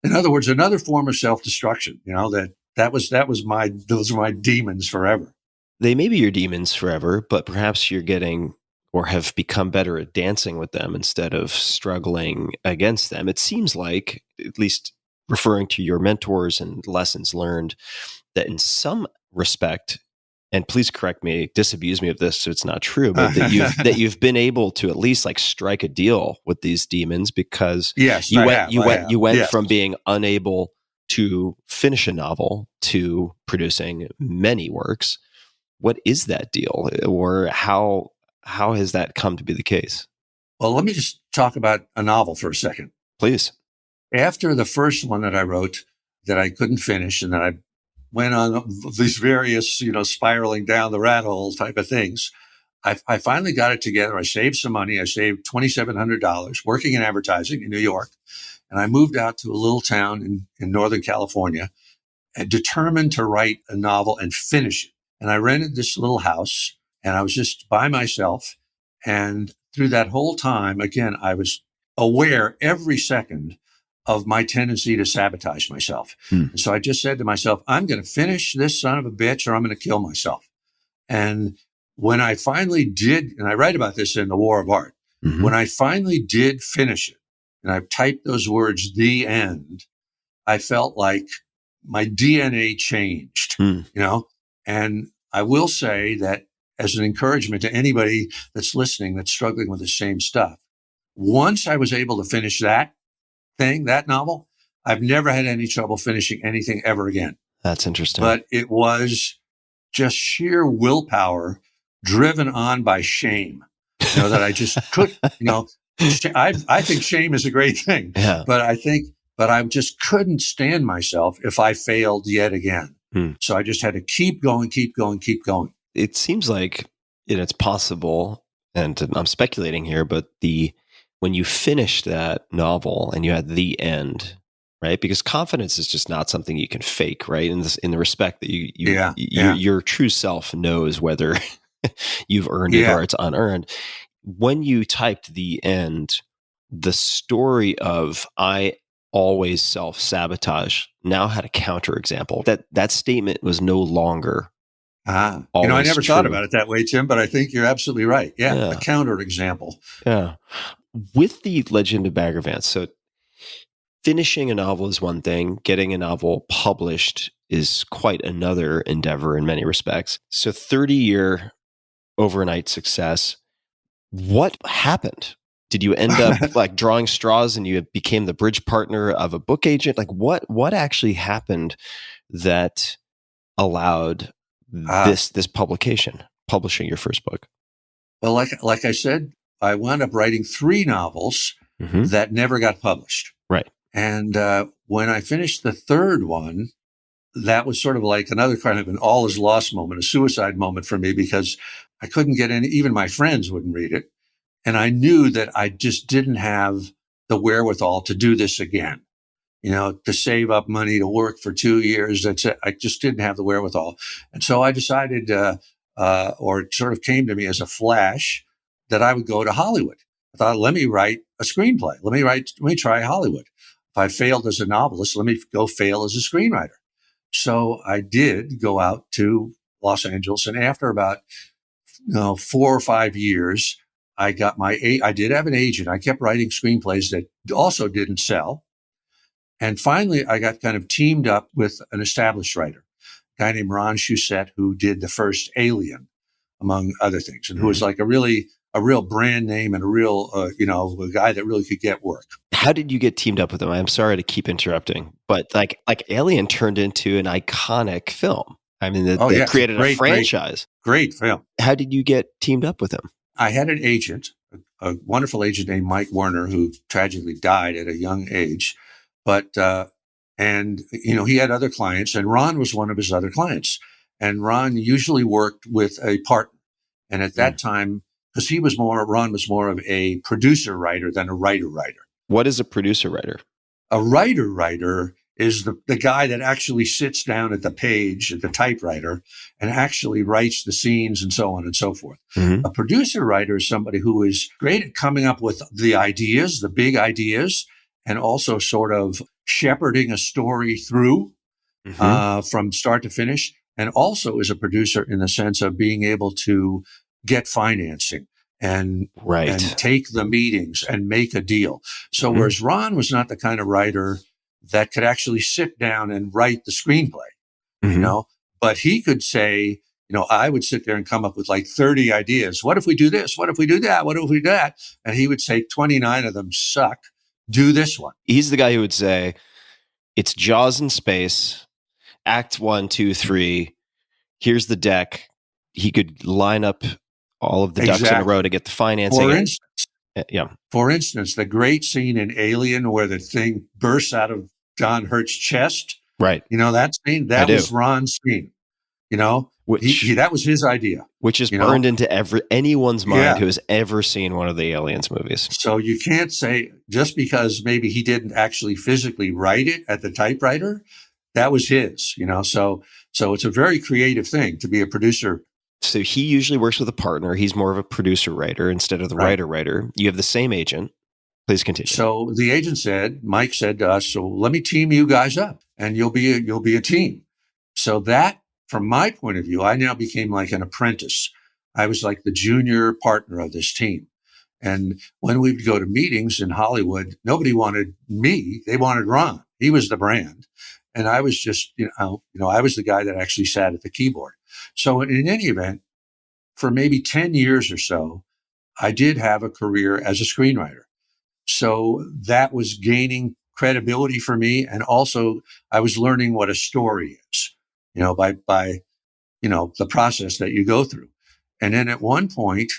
In other words, another form of self-destruction. Those were my demons forever. They may be your demons forever, but perhaps you're getting or have become better at dancing with them instead of struggling against them. It seems like, at least referring to your mentors and lessons learned, that in some respect, and please correct me, disabuse me of this so it's not true, but that you've been able to at least like strike a deal with these demons, because you went from being unable to finish a novel to producing many works. What is that deal, or how has that come to be the case? Well, let me just talk about a novel for a second. Please. After the first one that I wrote that I couldn't finish, and then I went on these various, spiraling down the rat hole type of things, I finally got it together. I saved some money. I saved $2,700 working in advertising in New York. And I moved out to a little town in Northern California and determined to write a novel and finish it. And I rented this little house and I was just by myself. And through that whole time, again, I was aware every second of my tendency to sabotage myself. And so I just said to myself, I'm going to finish this son of a bitch or I'm going to kill myself. And when I finally did, and I write about this in The War of Art, when I finally did finish it, and I typed those words, the end, I felt like my DNA changed, and I will say that as an encouragement to anybody that's listening, that's struggling with the same stuff. Once I was able to finish that novel, I've never had any trouble finishing anything ever again. That's interesting. But it was just sheer willpower driven on by shame, that I just could, I think shame is a great thing, but I just couldn't stand myself if I failed yet again. So I just had to keep going. It seems like it's possible, and I'm speculating here, but when you finished that novel and you had the end, right? Because confidence is just not something you can fake, right? In the respect that your true self knows whether you've earned it or it's unearned. When you typed the end, the story of I always self-sabotage now had a counterexample. That statement was no longer I never thought about it that way, Tim, but I think you're absolutely right. Yeah. A counterexample. Yeah. With the Legend of Bagger Vance, so finishing a novel is one thing, getting a novel published is quite another endeavor in many respects. So 30-year overnight success. What happened? Did you end up like drawing straws and you became the bridge partner of a book agent? Like what actually happened that allowed this publishing your first book? Well, like I said, I wound up writing 3 novels that never got published. Right. And when I finished the third one, that was sort of like another kind of an all is lost moment, a suicide moment for me, because I couldn't get any, even my friends wouldn't read it. And I knew that I just didn't have the wherewithal to do this again. To save up money to work for 2 years. That's it. I just didn't have the wherewithal. And so I decided, or it sort of came to me as a flash, that I would go to Hollywood. I thought, let me write a screenplay. Let me try Hollywood. If I failed as a novelist, let me go fail as a screenwriter. So I did go out to Los Angeles. And after about 4 or 5 years, I did have an agent. I kept writing screenplays that also didn't sell. And finally, I got kind of teamed up with an established writer, a guy named Ron Succe, who did the first Alien, among other things, and who was like a real brand name and a real, a guy that really could get work. How did you get teamed up with him? I'm sorry to keep interrupting, but like Alien turned into an iconic film. I mean, they created a franchise. Great film. How did you get teamed up with him? I had an agent, a wonderful agent named Mike Werner, who tragically died at a young age. But, he had other clients, and Ron was one of his other clients. And Ron usually worked with a partner. And at that time, because Ron was more of a producer writer than a writer. What is a producer writer? A writer is the guy that actually sits down at the page, at the typewriter, and actually writes the scenes and so on and so forth. Mm-hmm. A producer writer is somebody who is great at coming up with the ideas, the big ideas, and also sort of shepherding a story through from start to finish, and also is a producer in the sense of being able to get financing and take the meetings and make a deal. So whereas Ron was not the kind of writer that could actually sit down and write the screenplay, but he could say, I would sit there and come up with like 30 ideas. What if we do this? What if we do that? What if we do that? And he would say 29 of them suck. Do this one. He's the guy who would say, it's Jaws in space, act 1, 2, 3. Here's the deck. He could line up all of the ducks in a row to get the financing. For instance, the great scene in Alien where the thing bursts out of John Hurt's chest. Right. That scene, that was Ron's scene. That was his idea. Which is burned into anyone's mind who has ever seen one of the Aliens movies. So you can't say just because maybe he didn't actually physically write it at the typewriter, that was his, So it's a very creative thing to be a producer. So he usually works with a partner. He's more of a producer writer instead of the writer. You have the same agent. Please continue. So the agent Mike said to us, so let me team you guys up and you'll be a team. So that, from my point of view, I now became like an apprentice. I was like the junior partner of this team. And when we would go to meetings in Hollywood, nobody wanted me. They wanted Ron. He was the brand. And I was just, I was the guy that actually sat at the keyboard. So in any event, for maybe 10 years or so, I did have a career as a screenwriter. So that was gaining credibility for me. And also I was learning what a story is, by the process that you go through. And then at one point,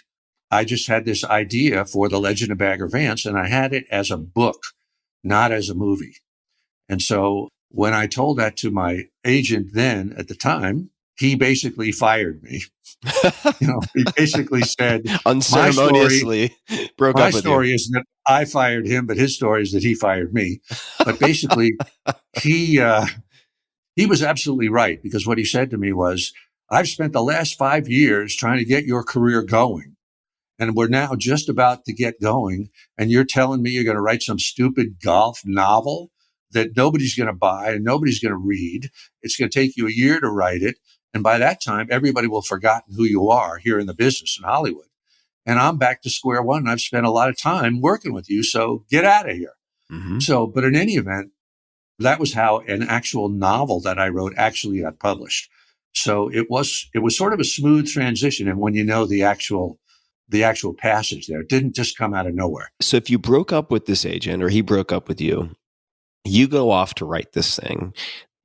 I just had this idea for The Legend of Bagger Vance, and I had it as a book, not as a movie. And so when I told that to my agent then at the time, he basically fired me. He basically said, unceremoniously broke up with you. My story isn't that I fired him, but his story is that he fired me. But basically, he was absolutely right, because what he said to me was, I've spent the last 5 years trying to get your career going, and we're now just about to get going, and you're telling me you're going to write some stupid golf novel that nobody's going to buy and nobody's going to read. It's going to take you a year to write it. And by that time, everybody will have forgotten who you are here in the business in Hollywood. And I'm back to square one. And I've spent a lot of time working with you. So get out of here. Mm-hmm. But in any event, that was how an actual novel that I wrote actually got published. So it was sort of a smooth transition. And when the actual passage there, it didn't just come out of nowhere. So if you broke up with this agent, or he broke up with you, you go off to write this thing.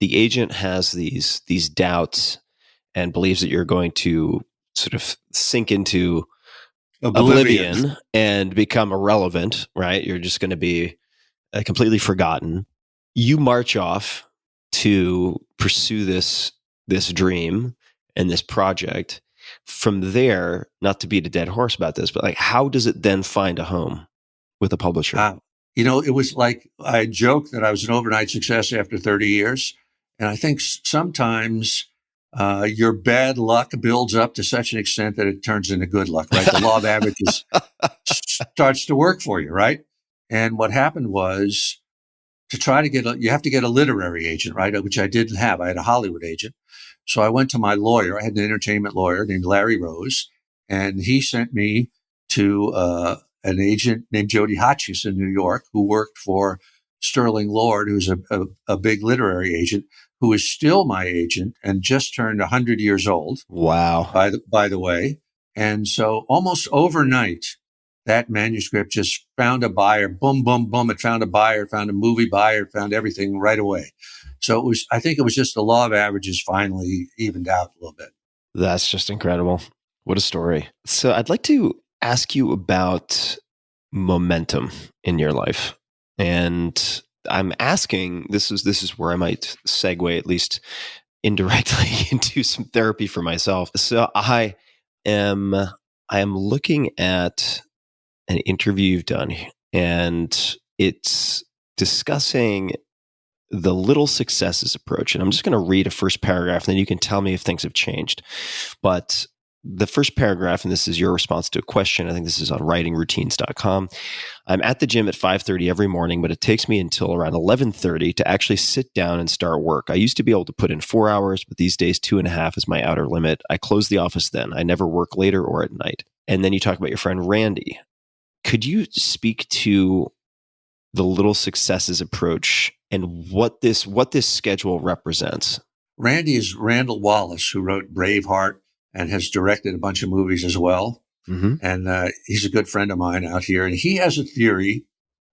The agent has these doubts and believes that you're going to sort of sink into oblivion and become irrelevant, right? You're just going to be completely forgotten. You march off to pursue this dream and this project. From there, not to beat a dead horse about this, but like, how does it then find a home with a publisher? It was like I joked that I was an overnight success after 30 years. And I think sometimes your bad luck builds up to such an extent that it turns into good luck, right? The law of averages starts to work for you, right? And what happened was to try to you have to get a literary agent, right? Which I didn't have. I had a Hollywood agent. So I went to my lawyer. I had an entertainment lawyer named Larry Rose, and he sent me to an agent named Jody Hotchkiss in New York, who worked for Sterling Lord, who's a big literary agent, who is still my agent and just turned 100 years old. Wow. By the way. And so almost overnight, that manuscript just found a buyer. Boom, boom, boom. It found a buyer, found a movie buyer, found everything right away. So I think it was just the law of averages finally evened out a little bit. That's just incredible. What a story. So I'd like to ask you about momentum in your life. And I'm asking, this is where I might segue at least indirectly into some therapy for myself. So I am looking at an interview you've done, and it's discussing the little successes approach. And I'm just going to read a first paragraph, and then you can tell me if things have changed. But the first paragraph, and this is your response to a question, I think this is on writingroutines.com. I'm at the gym at 5:30 every morning, but it takes me until around 11:30 to actually sit down and start work. I used to be able to put in 4 hours, but these days 2.5 is my outer limit. I close the office then. I never work later or at night. And then you talk about your friend Randy. Could you speak to the little successes approach and what this schedule represents? Randy is Randall Wallace, who wrote Braveheart and has directed a bunch of movies as well. Mm-hmm. And he's a good friend of mine out here. And he has a theory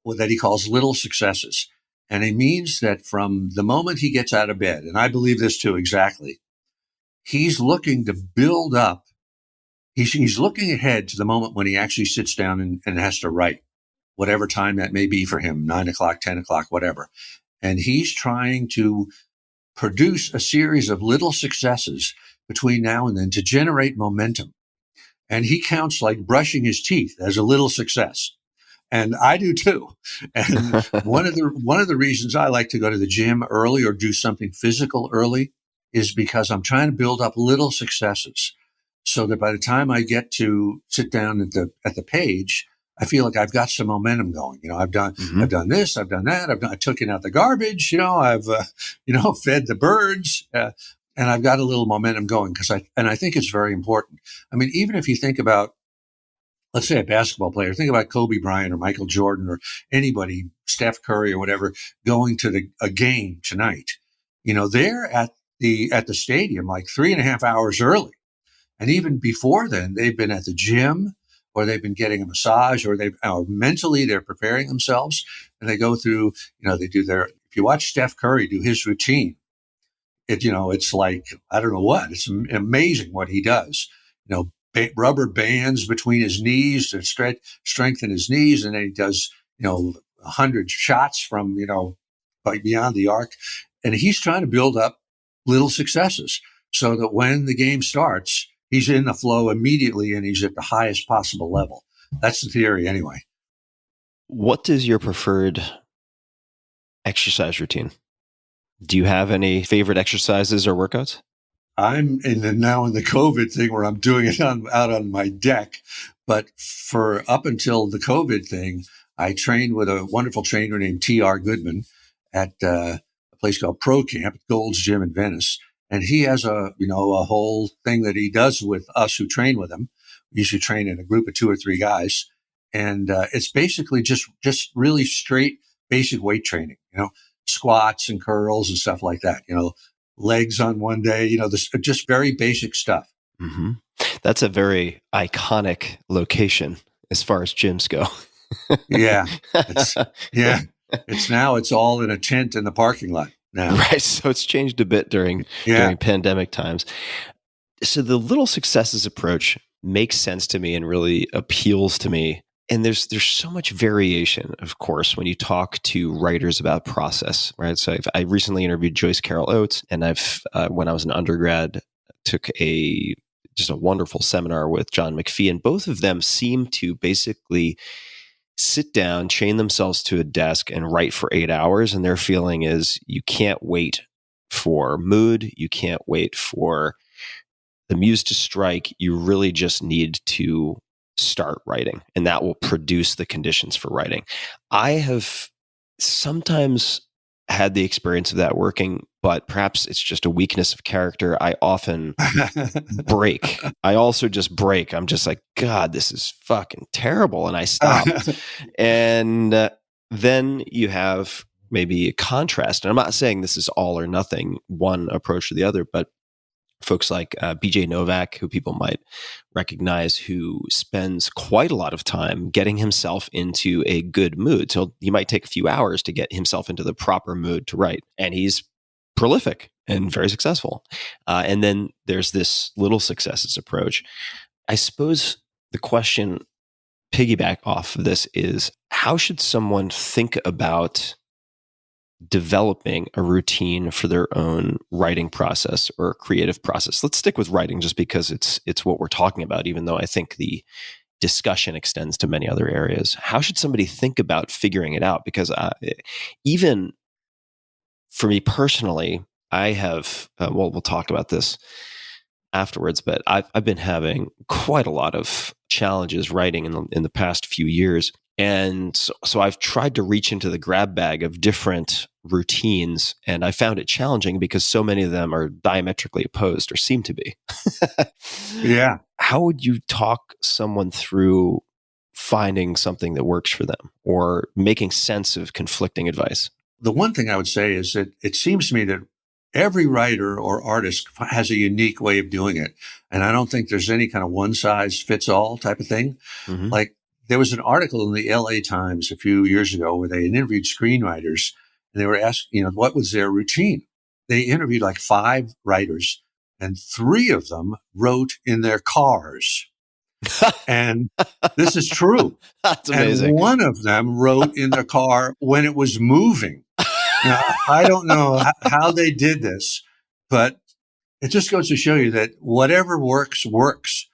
that he calls little successes. And he means that from the moment he gets out of bed, and I believe this too exactly, he's looking to build up. He's looking ahead to the moment when he actually sits down and has to write, whatever time that may be for him, 9 o'clock, 10 o'clock, whatever. And he's trying to produce a series of little successes between now and then to generate momentum. And he counts like brushing his teeth as a little success. And I do too. And one of the reasons I like to go to the gym early or do something physical early is because I'm trying to build up little successes so that by the time I get to sit down at the page, I feel like I've got some momentum going. I've done this, I've done that. I took out the garbage. I've fed the birds, and I've got a little momentum going I think it's very important. I mean, even if you think about, let's say, a basketball player, think about Kobe Bryant or Michael Jordan or anybody, Steph Curry or whatever, going to a game tonight. They're at the stadium like 3.5 hours early, and even before then, they've been at the gym, or they've been getting a massage, or mentally they're preparing themselves, and they go through, they do if you watch Steph Curry do his routine, it's like, I don't know what, it's amazing what he does, rubber bands between his knees to strengthen his knees. And then he does, 100 shots from, beyond the arc. And he's trying to build up little successes so that when the game starts, he's in the flow immediately and he's at the highest possible level. That's the theory anyway. What is your preferred exercise routine? Do you have any favorite exercises or workouts? I'm now in the COVID thing where I'm doing it out on my deck. But for up until the COVID thing, I trained with a wonderful trainer named T.R. Goodman at a place called Pro Camp at Gold's Gym in Venice. And he has a whole thing that he does with us who train with him. We usually train in a group of 2 or 3 guys. And it's basically just really straight basic weight training, squats and curls and stuff like that, legs on one day, this just very basic stuff. Mm-hmm. That's a very iconic location as far as gyms go. Yeah. It's all in a tent in the parking lot now. Right. So it's changed a bit during pandemic times. So the little successes approach makes sense to me and really appeals to me. And there's so much variation, of course, when you talk to writers about process, right? So I recently interviewed Joyce Carol Oates, and when I was an undergrad, took just a wonderful seminar with John McPhee, and both of them seem to basically sit down, chain themselves to a desk and write for 8 hours. And their feeling is you can't wait for mood. You can't wait for the muse to strike. You really just need to start writing, and that will produce the conditions for writing. I have sometimes had the experience of that working, but perhaps it's just a weakness of character. I often break. I also just break. I'm just like, God, this is fucking terrible. And I stop. And then you have maybe a contrast. And I'm not saying this is all or nothing, one approach or the other, but folks like BJ Novak, who people might recognize, who spends quite a lot of time getting himself into a good mood. So he might take a few hours to get himself into the proper mood to write. And he's prolific and very successful. And then there's this little successes approach. I suppose the question piggyback off of this is, how should someone think about developing a routine for their own writing process or creative process? Let's stick with writing just because it's what we're talking about, even though I think the discussion extends to many other areas. How should somebody think about figuring it out? Because even for me personally, I have, well, we'll talk about this afterwards, but I've been having quite a lot of challenges writing in the past few years. And so I've tried to reach into the grab bag of different routines, and I found it challenging because so many of them are diametrically opposed or seem to be. Yeah. How would you talk someone through finding something that works for them or making sense of conflicting advice? The one thing I would say is that it seems to me that every writer or artist has a unique way of doing it. And I don't think there's any kind of one size fits all type of thing. Mm-hmm. Like, there was an article in the LA Times a few years ago where they interviewed screenwriters, and they were asked, what was their routine? They interviewed like 5 writers, and 3 of them wrote in their cars. And this is true. That's amazing. And one of them wrote in their car when it was moving. Now, I don't know how they did this, but it just goes to show you that whatever works, works.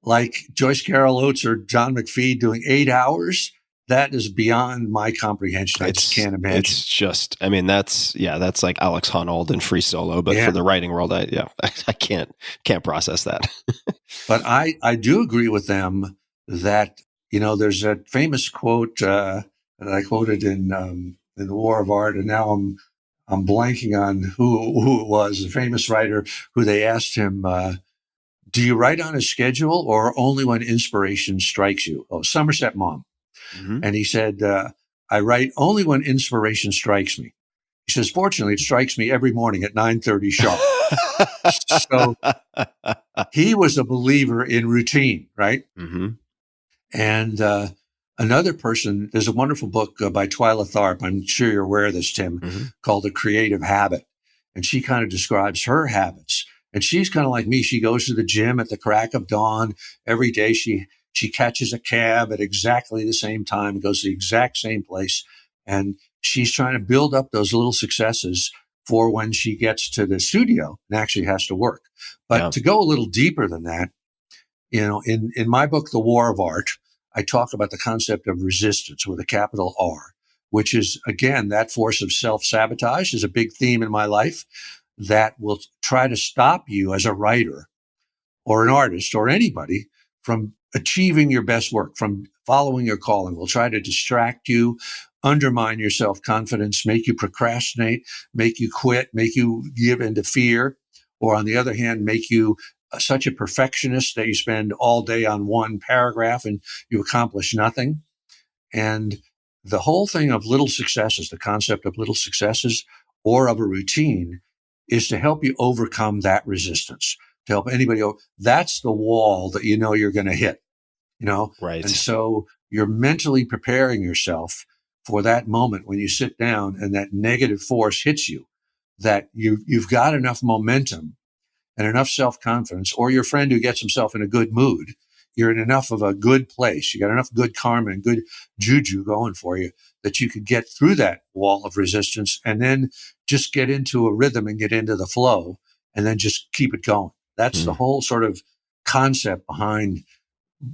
Like Joyce Carol Oates or John McPhee doing 8 hours, that is beyond my comprehension. I just can't imagine. It's just, that's like Alex Honnold and Free Solo, but for the writing world, I can't process that. But I do agree with them that, there's a famous quote that I quoted in The War of Art, and now I'm blanking on who it was, a famous writer who they asked him, do you write on a schedule or only when inspiration strikes you? Oh, Somerset Maugham. Mm-hmm. And he said, I write only when inspiration strikes me. He says, fortunately, it strikes me every morning at 9:30 sharp. So he was a believer in routine, right? Mm-hmm. And another person, there's a wonderful book by Twyla Tharp, I'm sure you're aware of this, Tim, mm-hmm. called The Creative Habit. And she kind of describes her habits. And she's kind of like me. She goes to the gym at the crack of dawn every day. She catches a cab at exactly the same time, goes to the exact same place. And she's trying to build up those little successes for when she gets to the studio and actually has to work. But to go a little deeper than that, in my book, The War of Art, I talk about the concept of resistance with a capital R, which is, again, that force of self-sabotage is a big theme in my life that will try to stop you as a writer or an artist or anybody from achieving your best work, from following your calling. Will try to distract you, undermine your self-confidence, make you procrastinate, make you quit, make you give into fear, or on the other hand, make you such a perfectionist that you spend all day on one paragraph and you accomplish nothing. And the whole thing of little successes, the concept of little successes or of a routine, is to help you overcome that resistance, to help anybody. That's the wall that you're going to hit, Right. And so you're mentally preparing yourself for that moment when you sit down and that negative force hits you, that you've got enough momentum and enough self-confidence, or your friend who gets himself in a good mood, you're in enough of a good place. You got enough good karma and good juju going for you that you could get through that wall of resistance and then just get into a rhythm and get into the flow and then just keep it going. That's the whole sort of concept behind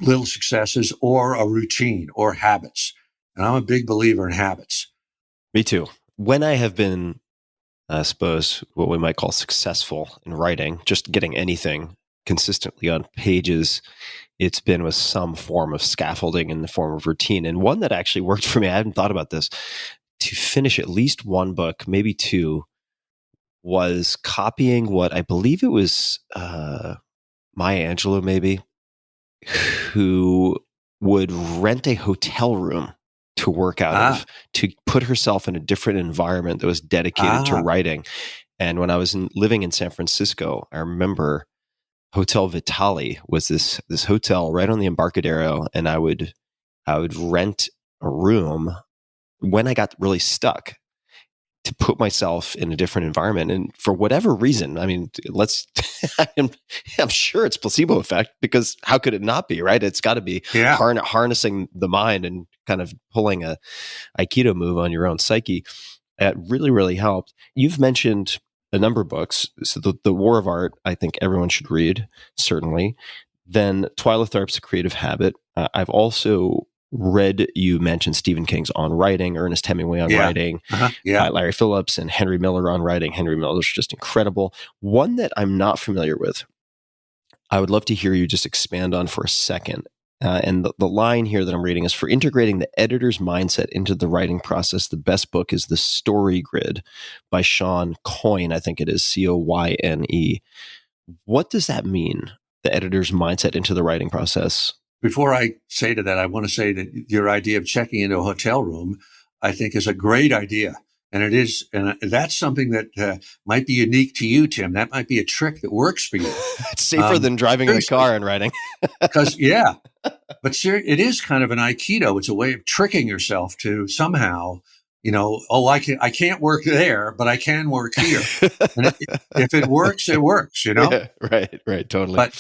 little successes or a routine or habits. And I'm a big believer in habits. Me too. When I have been, I suppose, what we might call successful in writing, just getting anything consistently on pages, it's been with some form of scaffolding in the form of routine. And one that actually worked for me, I hadn't thought about this, to finish at least one book, maybe two, was copying what I believe it was Maya Angelou, maybe, who would rent a hotel room to work out of, to put herself in a different environment that was dedicated to writing. And when I was living in San Francisco, I remember Hotel Vitale was this hotel right on the Embarcadero, and I would rent a room when I got really stuck to put myself in a different environment. And for whatever reason, I mean, I'm sure it's placebo effect, because how could it not be, right? It's got to be harnessing the mind and kind of pulling a Aikido move on your own psyche. It really, really helped. You've mentioned a number of books. So the War of Art, I think everyone should read, certainly. Then Twyla Tharp's A Creative Habit. I've also read, you mentioned Stephen King's On Writing, Ernest Hemingway on Writing, Larry Phillips and Henry Miller on Writing. Henry Miller's just incredible. One that I'm not familiar with, I would love to hear you just expand on for a second. And the line here that I'm reading is, for integrating the editor's mindset into the writing process, the best book is The Story Grid by Sean Coyne. I think it is Coyne. What does that mean? The editor's mindset into the writing process? Before I say to that, I want to say that your idea of checking into a hotel room, I think, is a great idea. And it is, and that's something that might be unique to you, Tim. That might be a trick that works for you. It's safer than driving in a car and writing. Because, but it is kind of an Aikido. It's a way of tricking yourself to somehow, I can't work there, but I can work here. And if it works, it works, Yeah, right, totally.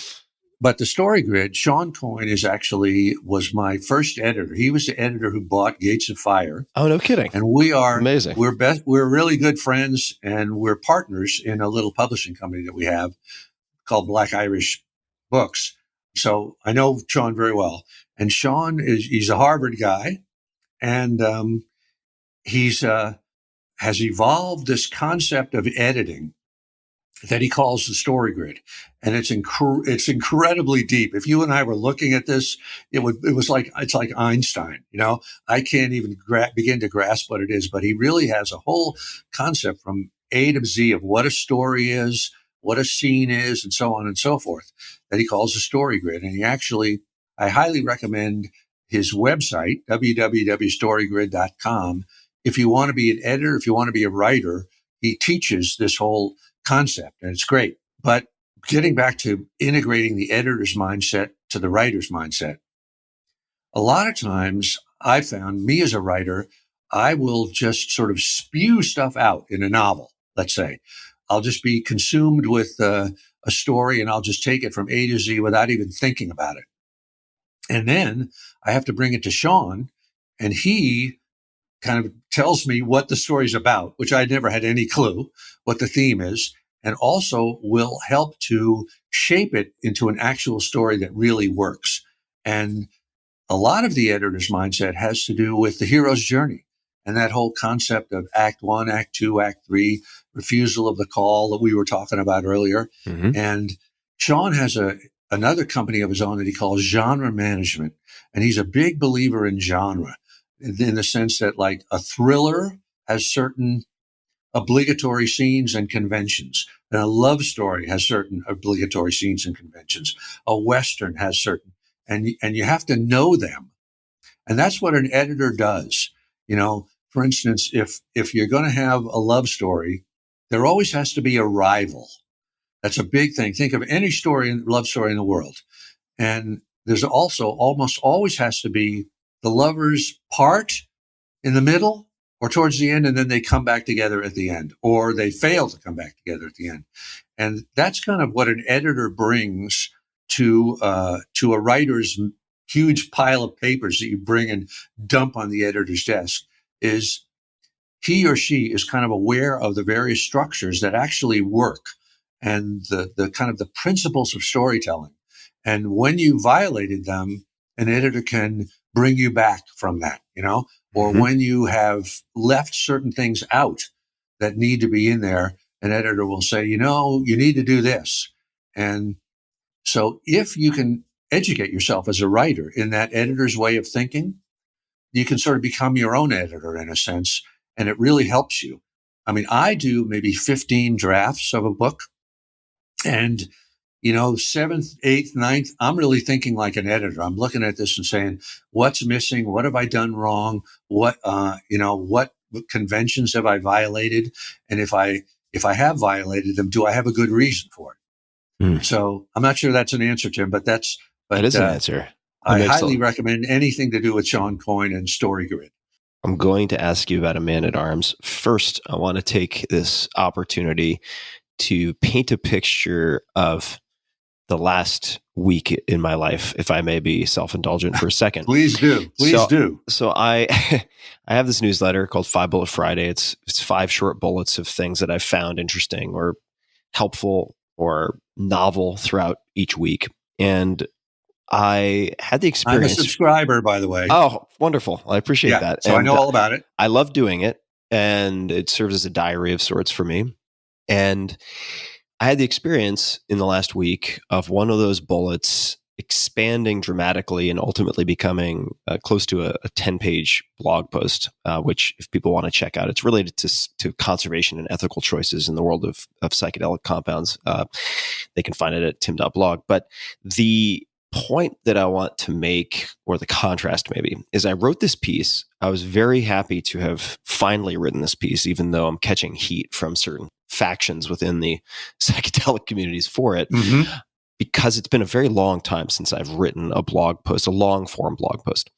But The Story Grid, Sean Coyne was my first editor. He was the editor who bought Gates of Fire. Oh, no kidding. And we are amazing. We're really good friends, and we're partners in a little publishing company that we have called Black Irish Books. So I know Sean very well. And Sean he's a Harvard guy, and he's has evolved this concept of editing that he calls the story grid. And it's incredibly deep. If you and I were looking at this, it's like Einstein, I can't even begin to grasp what it is, but he really has a whole concept from A to Z of what a story is, what a scene is, and so on and so forth, that he calls the story grid. And I highly recommend his website, www.storygrid.com. If you want to be an editor, if you want to be a writer, he teaches this whole concept, and it's great. But getting back to integrating the editor's mindset to the writer's mindset, a lot of times I found, me as a writer, I will just sort of spew stuff out in a novel. Let's say I'll just be consumed with a story, and I'll just take it from A to Z without even thinking about it. And then I have to bring it to Sean, and he kind of tells me what the story's about, which I never had any clue what the theme is, and also will help to shape it into an actual story that really works. And a lot of the editor's mindset has to do with the hero's journey and that whole concept of Act 1, Act 2, Act 3, refusal of the call that we were talking about earlier. Mm-hmm. And Sean has another company of his own that he calls Genre Management. And he's a big believer in genre, in the sense that, like, a thriller has certain obligatory scenes and conventions, and a love story has certain obligatory scenes and conventions. A Western has certain, and you have to know them. And that's what an editor does. For instance, if you're going to have a love story, there always has to be a rival. That's a big thing. Think of any love story in the world. And there's also almost always has to be the lovers part in the middle or towards the end, and then they come back together at the end, or they fail to come back together at the end. And that's kind of what an editor brings to a writer's huge pile of papers that you bring and dump on the editor's desk. Is he or she is kind of aware of the various structures that actually work, and the kind of the principles of storytelling. And when you violated them, an editor can bring you back from that, or when you have left certain things out that need to be in there, an editor will say, you need to do this. And so if you can educate yourself as a writer in that editor's way of thinking, you can sort of become your own editor in a sense, and it really helps you. I mean, I do maybe 15 drafts of a book, and seventh, eighth, ninth, I'm really thinking like an editor. I'm looking at this and saying, what's missing? What have I done wrong? What conventions have I violated? And if I have violated them, do I have a good reason for it? So I'm not sure that's an answer, Tim, but that is an answer. I highly recommend anything to do with Sean Coyne and StoryGrid. I'm going to ask you about A Man at Arms. First, I want to take this opportunity to paint a picture of the last week in my life, if I may be self-indulgent for a second. Please do. Please do. So I have this newsletter called 5 Bullet Friday. It's 5 short bullets of things that I've found interesting or helpful or novel throughout each week. And I had the experience. I'm a subscriber, by the way. Oh, wonderful. I appreciate that. So I know all about it. I love doing it, and it serves as a diary of sorts for me. And I had the experience in the last week of one of those bullets expanding dramatically and ultimately becoming close to a 10-page blog post, which if people want to check out, it's related to conservation and ethical choices in the world of psychedelic compounds. They can find it at tim.blog. But the point that I want to make, or the contrast maybe, is I wrote this piece. I was very happy to have finally written this piece, even though I'm catching heat from certain factions within the psychedelic communities for it, because it's been a very long time since I've written a blog post, a long form blog post.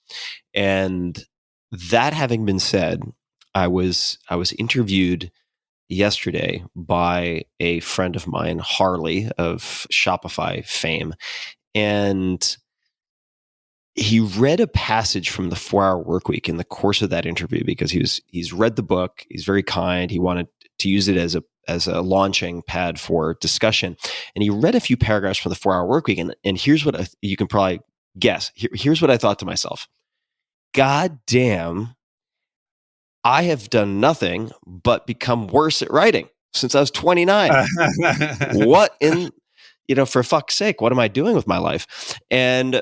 And that having been said, I was interviewed yesterday by a friend of mine, Harley of Shopify fame, and he read a passage from the 4-Hour Workweek in the course of that interview because he's read the book. He's very kind. He wanted to use it as a launching pad for discussion, and he read a few paragraphs from the 4-Hour Workweek. And here's what you can probably guess. Here's what I thought to myself: God damn, I have done nothing but become worse at writing since I was 29. What in for fuck's sake, what am I doing with my life? And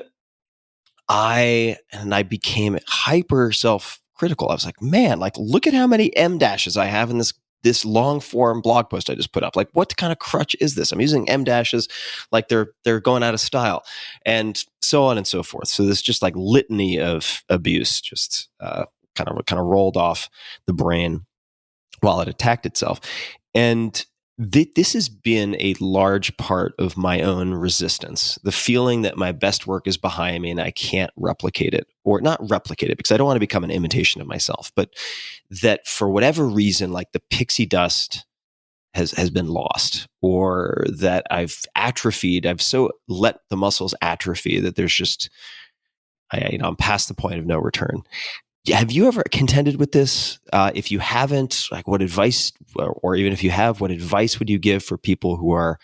I became hyper self-critical. I was like, man, look at how many M dashes I have in this long form blog post I just put up. Like, what kind of crutch is this? I'm using M dashes like they're going out of style, and so on and so forth. So this just like litany of abuse just kind of rolled off the brain while it attacked itself. And this has been a large part of my own resistance. The feeling that my best work is behind me and I can't replicate it, or not replicate it because I don't want to become an imitation of myself, but that for whatever reason, like the pixie dust has been lost, or that I've atrophied. I've so let the muscles atrophy that there's just, I'm past the point of no return. Have you ever contended with this? If you haven't, what advice, or even if you have, what advice would you give for people who are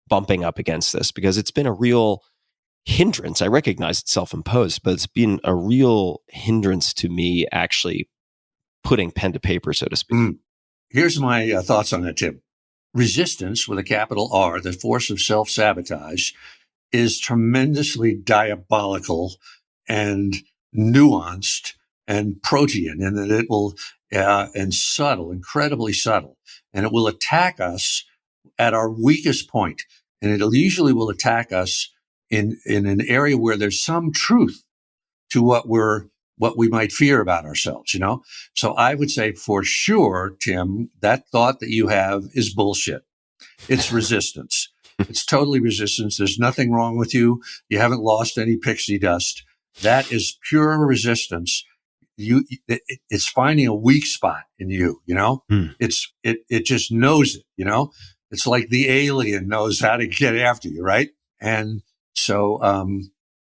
bumping up against this? Because it's been a real hindrance. I recognize it's self-imposed, but it's been a real hindrance to me actually putting pen to paper, so to speak. Here's my thoughts on that, Tim. Resistance, with a capital R, the force of self-sabotage, is tremendously diabolical and nuanced and protean, and that it will, and subtle, incredibly subtle, and it will attack us at our weakest point, and it usually will attack us in an area where there's some truth to what we might fear about ourselves, So I would say for sure, Tim, that thought that you have is bullshit. It's resistance. It's totally resistance. There's nothing wrong with you. You haven't lost any pixie dust. That is pure resistance. It's finding a weak spot in you, it just knows it, it's like the alien knows how to get after you. Right. And so,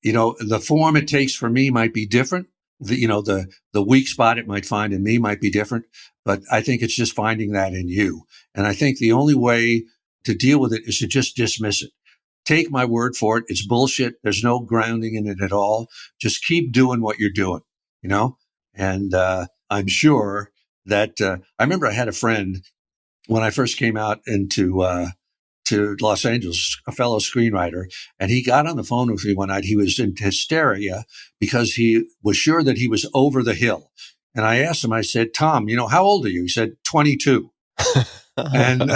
the form it takes for me might be different. The weak spot it might find in me might be different, but I think it's just finding that in you. And I think the only way to deal with it is to just dismiss it. take my word for it. It's bullshit. There's no grounding in it at all. Just keep doing what you're doing, you know? And I'm sure that I remember I had a friend when I first came out to Los Angeles, a fellow screenwriter, and he got on the phone with me one night. He was in hysteria because he was sure that he was over the hill. And I asked him, I said, Tom, how old are you? He said, 22. And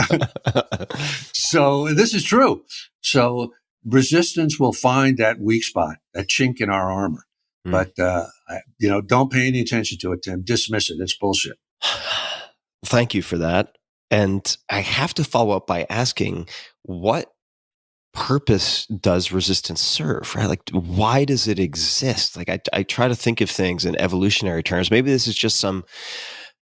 so this is true. So resistance will find that weak spot, that chink in our armor. But, don't pay any attention to it, Tim. Dismiss it. It's bullshit. Thank you for that. And I have to follow up by asking, what purpose does resistance serve, right? Like, why does it exist? Like, I try to think of things in evolutionary terms. Maybe this is just some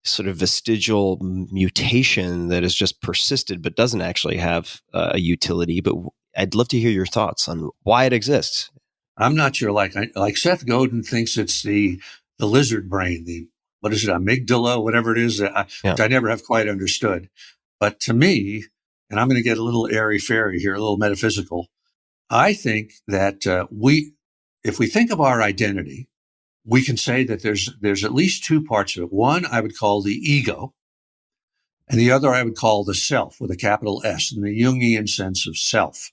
sort of vestigial mutation that has just persisted, but doesn't actually have a utility. But I'd love to hear your thoughts on why it exists. I'm not sure. Like Seth Godin thinks it's the lizard brain, what is it, amygdala, whatever it is, which I never have quite understood. But to me, and I'm going to get a little airy-fairy here, a little metaphysical, I think that if we think of our identity, we can say that there's at least two parts of it. One I would call the ego, and the other I would call the self with a capital S, in the Jungian sense of self.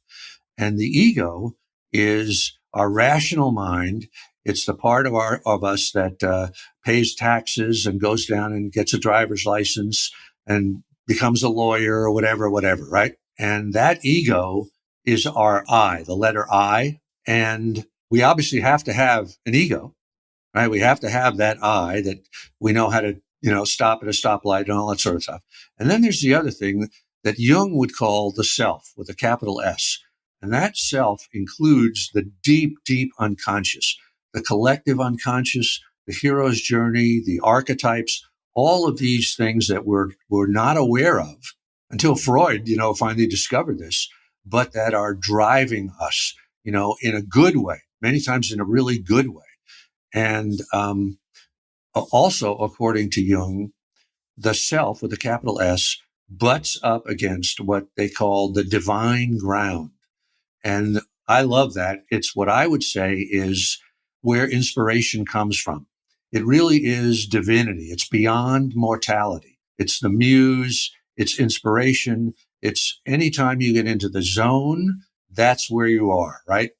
And the ego is our rational mind. It's the part of us that pays taxes and goes down and gets a driver's license and becomes a lawyer or whatever, right? And that ego is our I, the letter I. And we obviously have to have an ego, right? We have to have that I that we know how to, stop at a stoplight and all that sort of stuff. And then there's the other thing that Jung would call the self with a capital S. And that self includes the deep, deep unconscious, the collective unconscious, the hero's journey, the archetypes, all of these things that we're not aware of until Freud, finally discovered this, but that are driving us, in a good way, many times in a really good way. And also, according to Jung, the self with a capital S butts up against what they call the divine ground. And I love that. It's what I would say is where inspiration comes from. It really is divinity. It's beyond mortality. It's the muse. It's inspiration. It's anytime you get into the zone, that's where you are, right?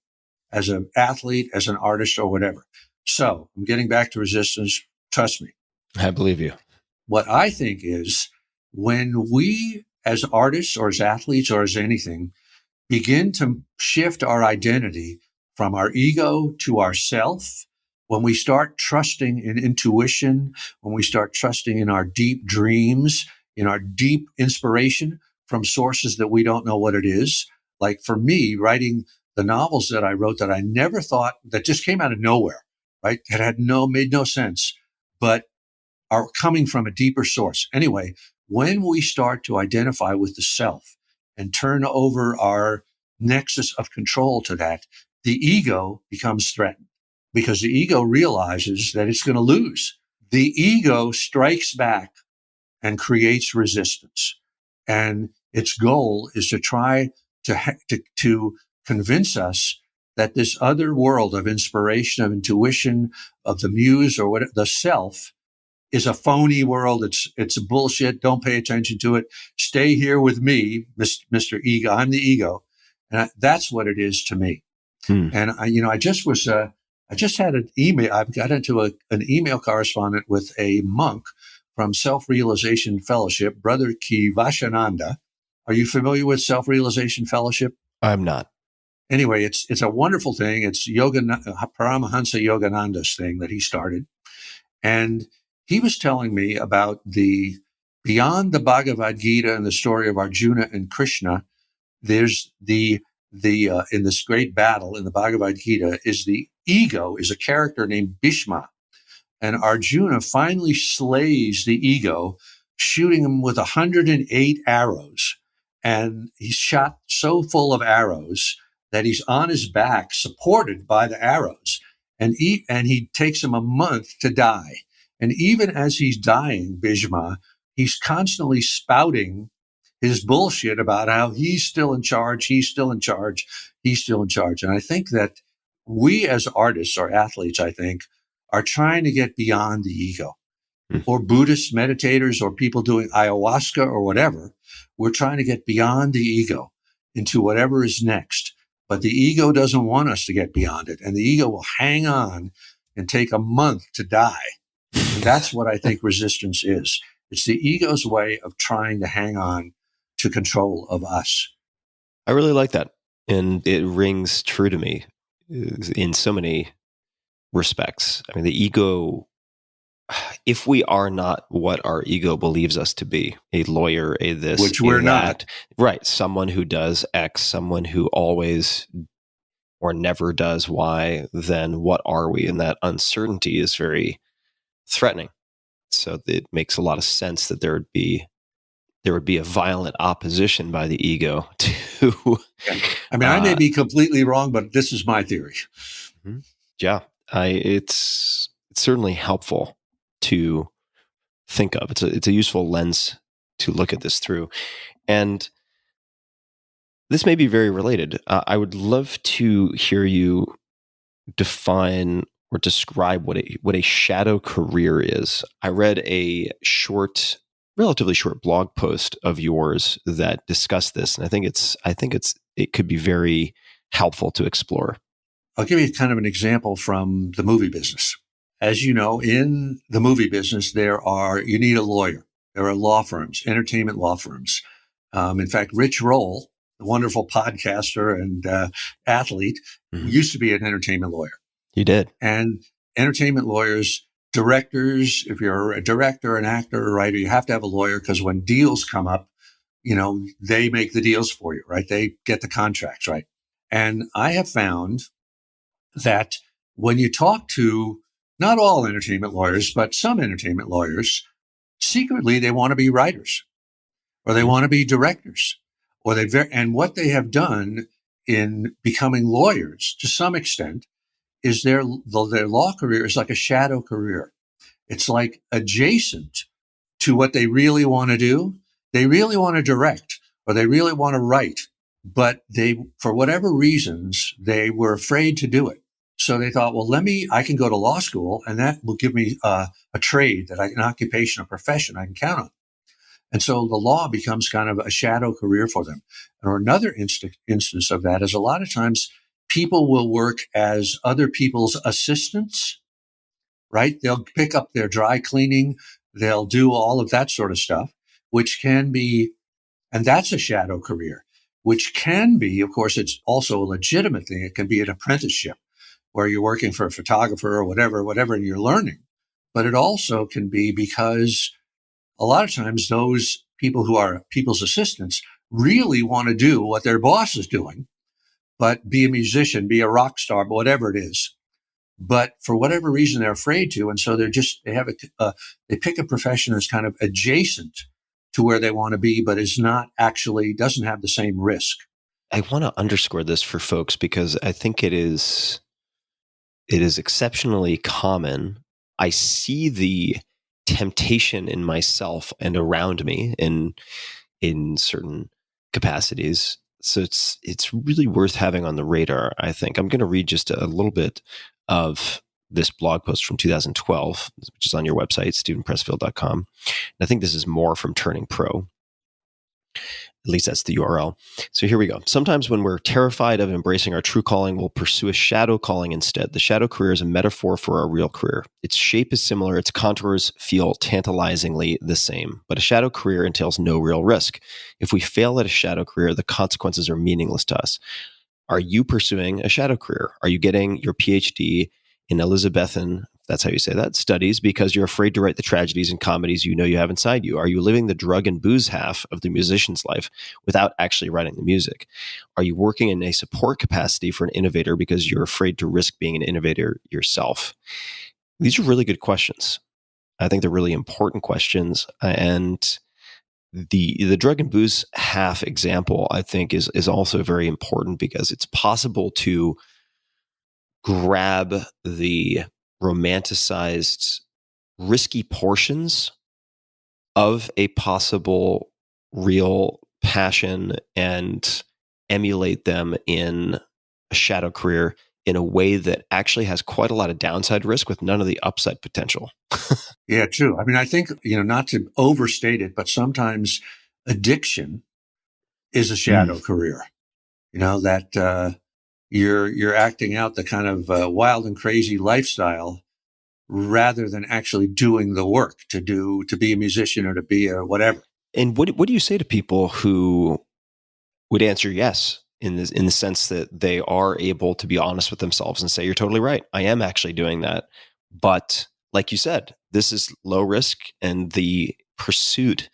As an athlete, as an artist, or whatever. So I'm getting back to resistance. Trust me. I believe you. What I think is when we, as artists or as athletes or as anything, begin to shift our identity from our ego to our self, when we start trusting in intuition, when we start trusting in our deep dreams, in our deep inspiration from sources that we don't know what it is. Like for me, writing the novels that I wrote that I never thought, that just came out of nowhere, right? That had made no sense, but are coming from a deeper source. Anyway, when we start to identify with the self and turn over our nexus of control to that, the ego becomes threatened because the ego realizes that it's going to lose. The ego strikes back and creates resistance. And its goal is to try to convince us that this other world of inspiration, of intuition, of the muse or the self is a phony world. It's bullshit. Don't pay attention to it. Stay here with me, Mr. Ego. I'm the ego. And that's what it is to me. And I just had an email. I've got into an email correspondent with a monk from Self-Realization Fellowship, Brother Kivashananda. Are you familiar with Self-Realization Fellowship? I'm not. Anyway, it's a wonderful thing. It's Paramahansa Yogananda's thing that he started. And he was telling me about beyond the Bhagavad Gita and the story of Arjuna and Krishna, there's in this great battle in the Bhagavad Gita is the ego is a character named Bhishma. And Arjuna finally slays the ego, shooting him with 108 arrows. And he's shot so full of arrows that he's on his back, supported by the arrows. And he takes him a month to die. And even as he's dying, Bhishma, he's constantly spouting his bullshit about how he's still in charge, he's still in charge, he's still in charge. And I think that we as artists or athletes, I think, are trying to get beyond the ego. Or Buddhist meditators or people doing ayahuasca or whatever. We're trying to get beyond the ego into whatever is next. But the ego doesn't want us to get beyond it. And the ego will hang on and take a month to die. And that's what I think resistance is. It's the ego's way of trying to hang on to control of us. I really like that. And it rings true to me in so many respects. I mean, the ego, if we are not what our ego believes us to be, a lawyer, a this, which we're not, right? Someone who does X, someone who always or never does Y, then what are we? And that uncertainty is very threatening. So it makes a lot of sense that there would be a violent opposition by the ego to. I mean, I may be completely wrong, but this is my theory. Yeah, it's certainly helpful to think of. It's a useful lens to look at this through. And this may be very related. I would love to hear you define or describe what a shadow career is. I read a relatively short blog post of yours that discussed this, and I think it could be very helpful to explore. I'll give you kind of an example from the movie business. As you know, in the movie business, you need a lawyer. There are law firms, entertainment law firms. In fact, Rich Roll, the wonderful podcaster and athlete, used to be an entertainment lawyer. He did. And entertainment lawyers, directors, if you're a director, an actor, a writer, you have to have a lawyer because when deals come up, they make the deals for you, right? They get the contracts, right? And I have found that when you talk to not all entertainment lawyers, but some entertainment lawyers, secretly they want to be writers or they want to be directors and what they have done in becoming lawyers to some extent is their law career is like a shadow career. It's like adjacent to what they really want to do. They really want to direct or they really want to write, but for whatever reasons, they were afraid to do it. So they thought, well, I can go to law school and that will give me a trade, an occupation, a profession I can count on. And so the law becomes kind of a shadow career for them. Or another instance of that is a lot of times people will work as other people's assistants, right? They'll pick up their dry cleaning. They'll do all of that sort of stuff, which can be, and that's a shadow career, which can be, of course, it's also a legitimate thing. It can be an apprenticeship where you're working for a photographer or whatever, and you're learning. But it also can be because a lot of times those people who are people's assistants really want to do what their boss is doing, but be a musician, be a rock star, whatever it is. But for whatever reason, they're afraid to. And so they pick a profession that's kind of adjacent to where they want to be, but doesn't have the same risk. I want to underscore this for folks because I think it is exceptionally common. I see the temptation in myself and around me in certain capacities. So it's really worth having on the radar, I think. I'm going to read just a little bit of this blog post from 2012, which is on your website, stephenpressfield.com. And I think this is more from Turning Pro. At least that's the URL. So here we go. Sometimes when we're terrified of embracing our true calling, we'll pursue a shadow calling instead. The shadow career is a metaphor for our real career. Its shape is similar. Its contours feel tantalizingly the same. But a shadow career entails no real risk. If we fail at a shadow career, the consequences are meaningless to us. Are you pursuing a shadow career? Are you getting your PhD in Elizabethan, that's how you say that, studies because you're afraid to write the tragedies and comedies you know you have inside you? Are you living the drug and booze half of the musician's life without actually writing the music? Are you working in a support capacity for an innovator because you're afraid to risk being an innovator yourself? These are really good questions. I think they're really important questions. And the drug and booze half example, I think, is also very important because it's possible to grab the romanticized, risky portions of a possible real passion and emulate them in a shadow career in a way that actually has quite a lot of downside risk with none of the upside potential. Yeah, true. I mean, I think, not to overstate it, but sometimes addiction is a shadow career, that you're acting out the kind of wild and crazy lifestyle rather than actually doing the work to be a musician or to be a whatever. And what do you say to people who would answer yes in the sense that they are able to be honest with themselves and say, you're totally right, I am actually doing that. But like you said, this is low risk, and the pursuit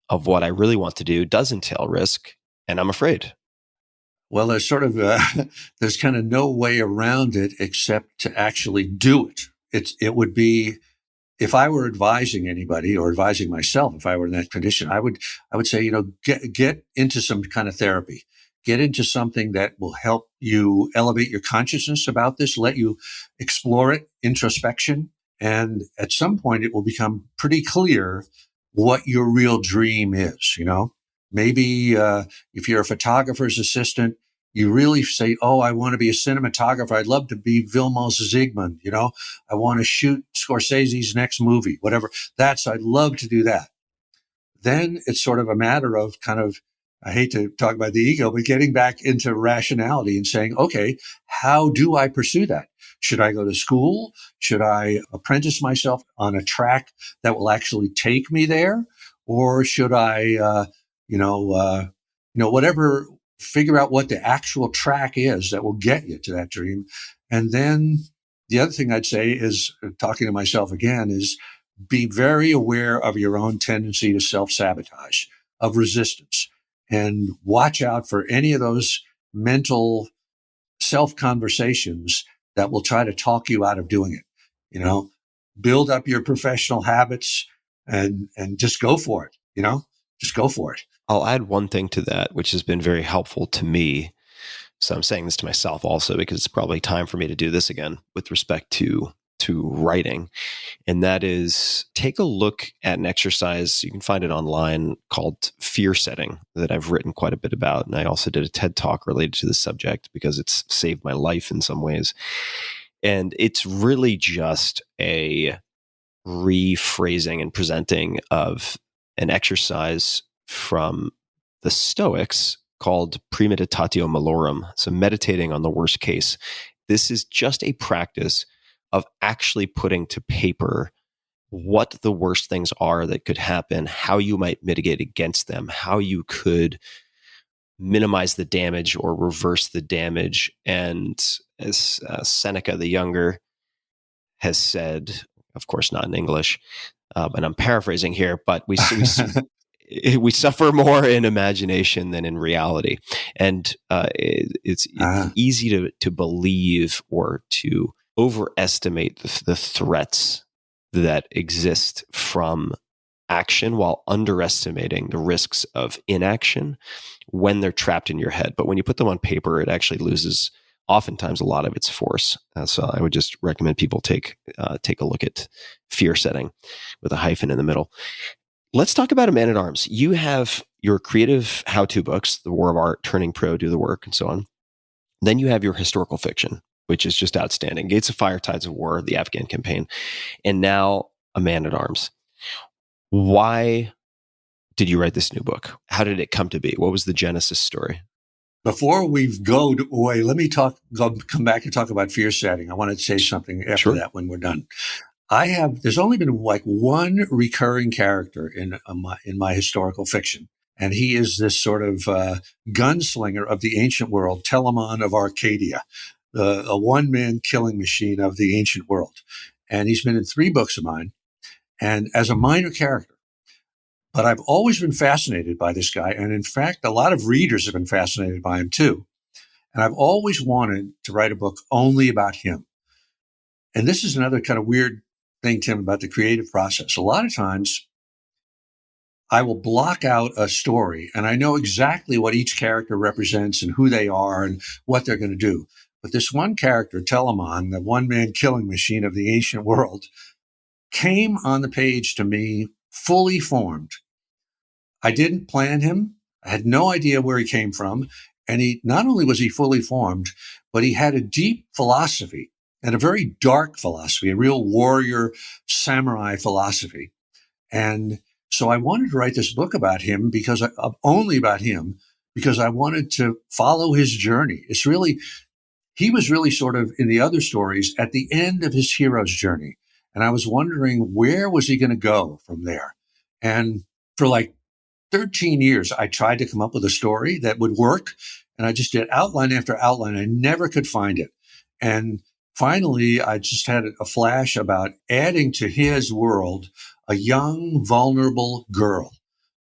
of what I really want to do does entail risk, and I'm afraid. Well, there's sort of there's kind of no way around it except to actually do it. It would be, if I were advising anybody or advising myself, if I were in that condition, I would say, get into some kind of therapy, get into something that will help you elevate your consciousness about this, let you explore it, introspection. And at some point it will become pretty clear what your real dream is. Maybe, if you're a photographer's assistant, you really say, oh, I want to be a cinematographer. I'd love to be Vilmos Zsigmond. I want to shoot Scorsese's next movie, whatever. I'd love to do that. Then it's sort of a matter of kind of, I hate to talk about the ego, but getting back into rationality and saying, okay, how do I pursue that? Should I go to school? Should I apprentice myself on a track that will actually take me there? Or should I, whatever, figure out what the actual track is that will get you to that dream? And then the other thing I'd say is, talking to myself again, is be very aware of your own tendency to self-sabotage, of resistance, and watch out for any of those mental self-conversations that will try to talk you out of doing it. Build up your professional habits and just go for it, just go for it. I'll add one thing to that, which has been very helpful to me. So I'm saying this to myself also because it's probably time for me to do this again with respect to writing. And that is, take a look at an exercise. You can find it online called fear setting that I've written quite a bit about. And I also did a TED talk related to the subject because it's saved my life in some ways. And it's really just a rephrasing and presenting of an exercise from the Stoics called premeditatio malorum. So meditating on the worst case. This is just a practice of actually putting to paper what the worst things are that could happen, how you might mitigate against them, how you could minimize the damage or reverse the damage. And as Seneca the Younger has said, of course not in English, and I'm paraphrasing here, but we suffer more in imagination than in reality. And it's easy to believe or to overestimate the threats that exist from action while underestimating the risks of inaction when they're trapped in your head. But when you put them on paper, it actually loses oftentimes a lot of its force. So I would just recommend people take a look at fear setting with a hyphen in the middle. Let's talk about A Man at Arms. You have your creative how-to books, The War of Art, Turning Pro, Do the Work, and so on. Then you have your historical fiction, which is just outstanding. Gates of Fire, Tides of War, The Afghan Campaign, and now A Man at Arms. Why did you write this new book? How did it come to be? What was the genesis story? Before we go away, let me come back and talk about fear setting. I want to say something after that when we're done. There's only been like one recurring character in my historical fiction. And he is this sort of gunslinger of the ancient world, Telamon of Arcadia, a one-man killing machine of the ancient world. And he's been in 3 books of mine, and as a minor character. But I've always been fascinated by this guy. And in fact, a lot of readers have been fascinated by him too. And I've always wanted to write a book only about him. And this is another kind of weird thing, Tim, about the creative process. A lot of times I will block out a story and I know exactly what each character represents and who they are and what they're going to do. But this one character, Telamon, the one-man killing machine of the ancient world, came on the page to me fully formed. I didn't plan him. I had no idea where he came from. And he, not only was he fully formed, but he had a deep philosophy and a very dark philosophy, a real warrior samurai philosophy. And so I wanted to write this book about him only about him, because I wanted to follow his journey. He was really sort of in the other stories at the end of his hero's journey. And I was wondering, where was he going to go from there? And for like 13 years, I tried to come up with a story that would work. And I just did outline after outline. I never could find it. And finally, I just had a flash about adding to his world a young, vulnerable girl,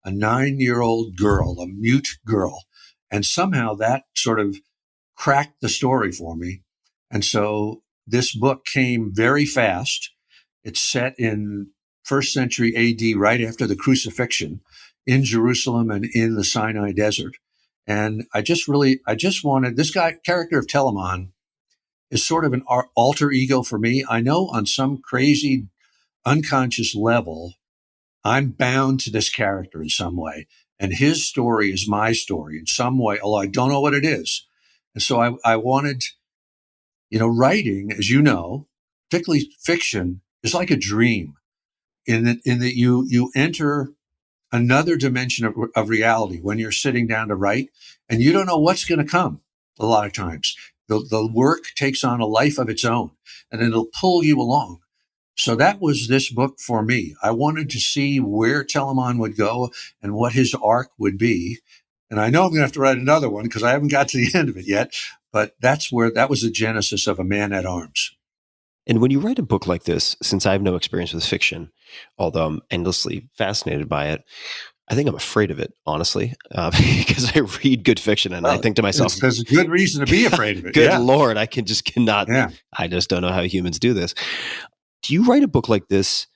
a 9-year-old girl, a mute girl. And somehow that sort of cracked the story for me. And so this book came very fast. It's set in 1st century AD, right after the crucifixion in Jerusalem and in the Sinai desert. And I just wanted this character of Telamon is sort of an alter ego for me. I know on some crazy unconscious level, I'm bound to this character in some way. And his story is my story in some way, although I don't know what it is. And so I wanted, writing, as you know, particularly fiction, is like a dream in that you enter another dimension of reality when you're sitting down to write, and you don't know what's going to come. A lot of times the work takes on a life of its own, and it'll pull you along. So that was this book for me. I wanted to see where Telamon would go and what his arc would be. And I know I'm going to have to write another one because I haven't got to the end of it yet, but that was the genesis of A Man at Arms. And when you write a book like this, since I have no experience with fiction, although I'm endlessly fascinated by it, I think I'm afraid of it, honestly, because I read good fiction and I think to myself, there's a good reason to be afraid of it. Good Lord, I cannot. Yeah. I just don't know how humans do this. Do you write a book like this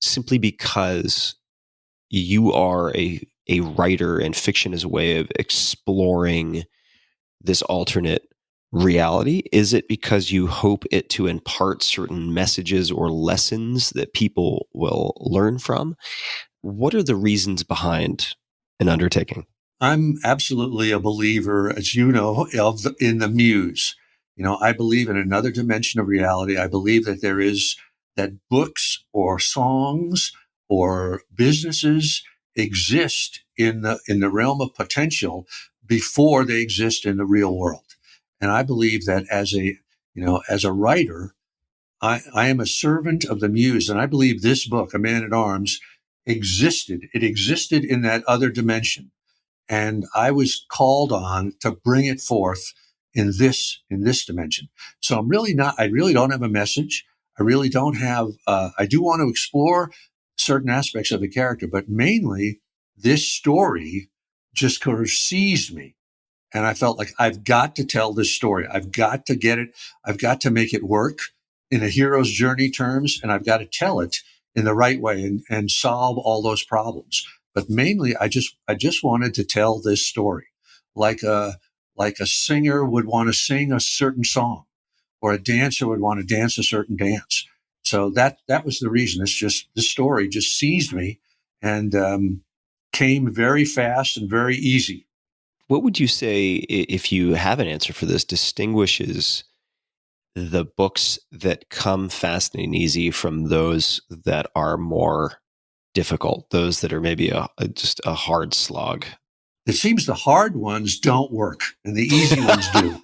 simply because you are a writer and fiction is a way of exploring this alternate reality? Is it because you hope it to impart certain messages or lessons that people will learn from? What are the reasons behind an undertaking? I'm absolutely a believer, as you know, in the muse. I believe in another dimension of reality. I believe that books or songs or businesses exist in the realm of potential before they exist in the real world. And I believe that as a writer, I am a servant of the muse. And I believe this book, A Man at Arms, existed. It existed in that other dimension. And I was called on to bring it forth in this dimension. So I really don't have a message. I really don't have, I do want to explore certain aspects of the character, but mainly this story just kind of seized me. And I felt like I've got to tell this story. I've got to get it. I've got to make it work in a hero's journey terms. And I've got to tell it in the right way and solve all those problems. But mainly I just wanted to tell this story like a singer would want to sing a certain song, or a dancer would want to dance a certain dance. So that was the reason. This story just seized me and came very fast and very easy. What would you say, if you have an answer for this, distinguishes the books that come fast and easy from those that are more difficult, those that are maybe just a hard slog? It seems the hard ones don't work and the easy ones do.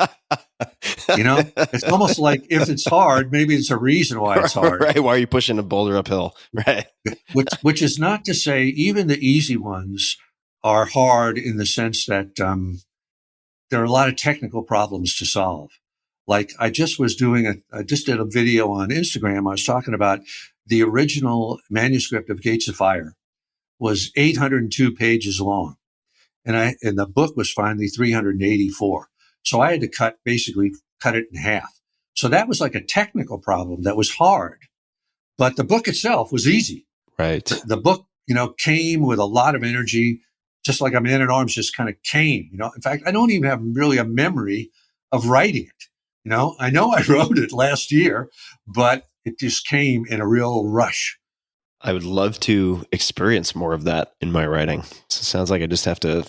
It's almost like if it's hard, maybe it's a reason why it's hard. Right. Why are you pushing a boulder uphill? Right. Which is not to say even the easy ones are hard in the sense that there are a lot of technical problems to solve. Like I just did a video on Instagram. I was talking about the original manuscript of Gates of Fire was 802 pages long. And the book was finally 384. So I had to basically cut it in half. So that was like a technical problem that was hard, but the book itself was easy. Right. The book, came with a lot of energy, just like A Man at Arms just kind of came, In fact, I don't even have really a memory of writing it. I know I wrote it last year, but it just came in a real rush. I would love to experience more of that in my writing. So it sounds like I just have to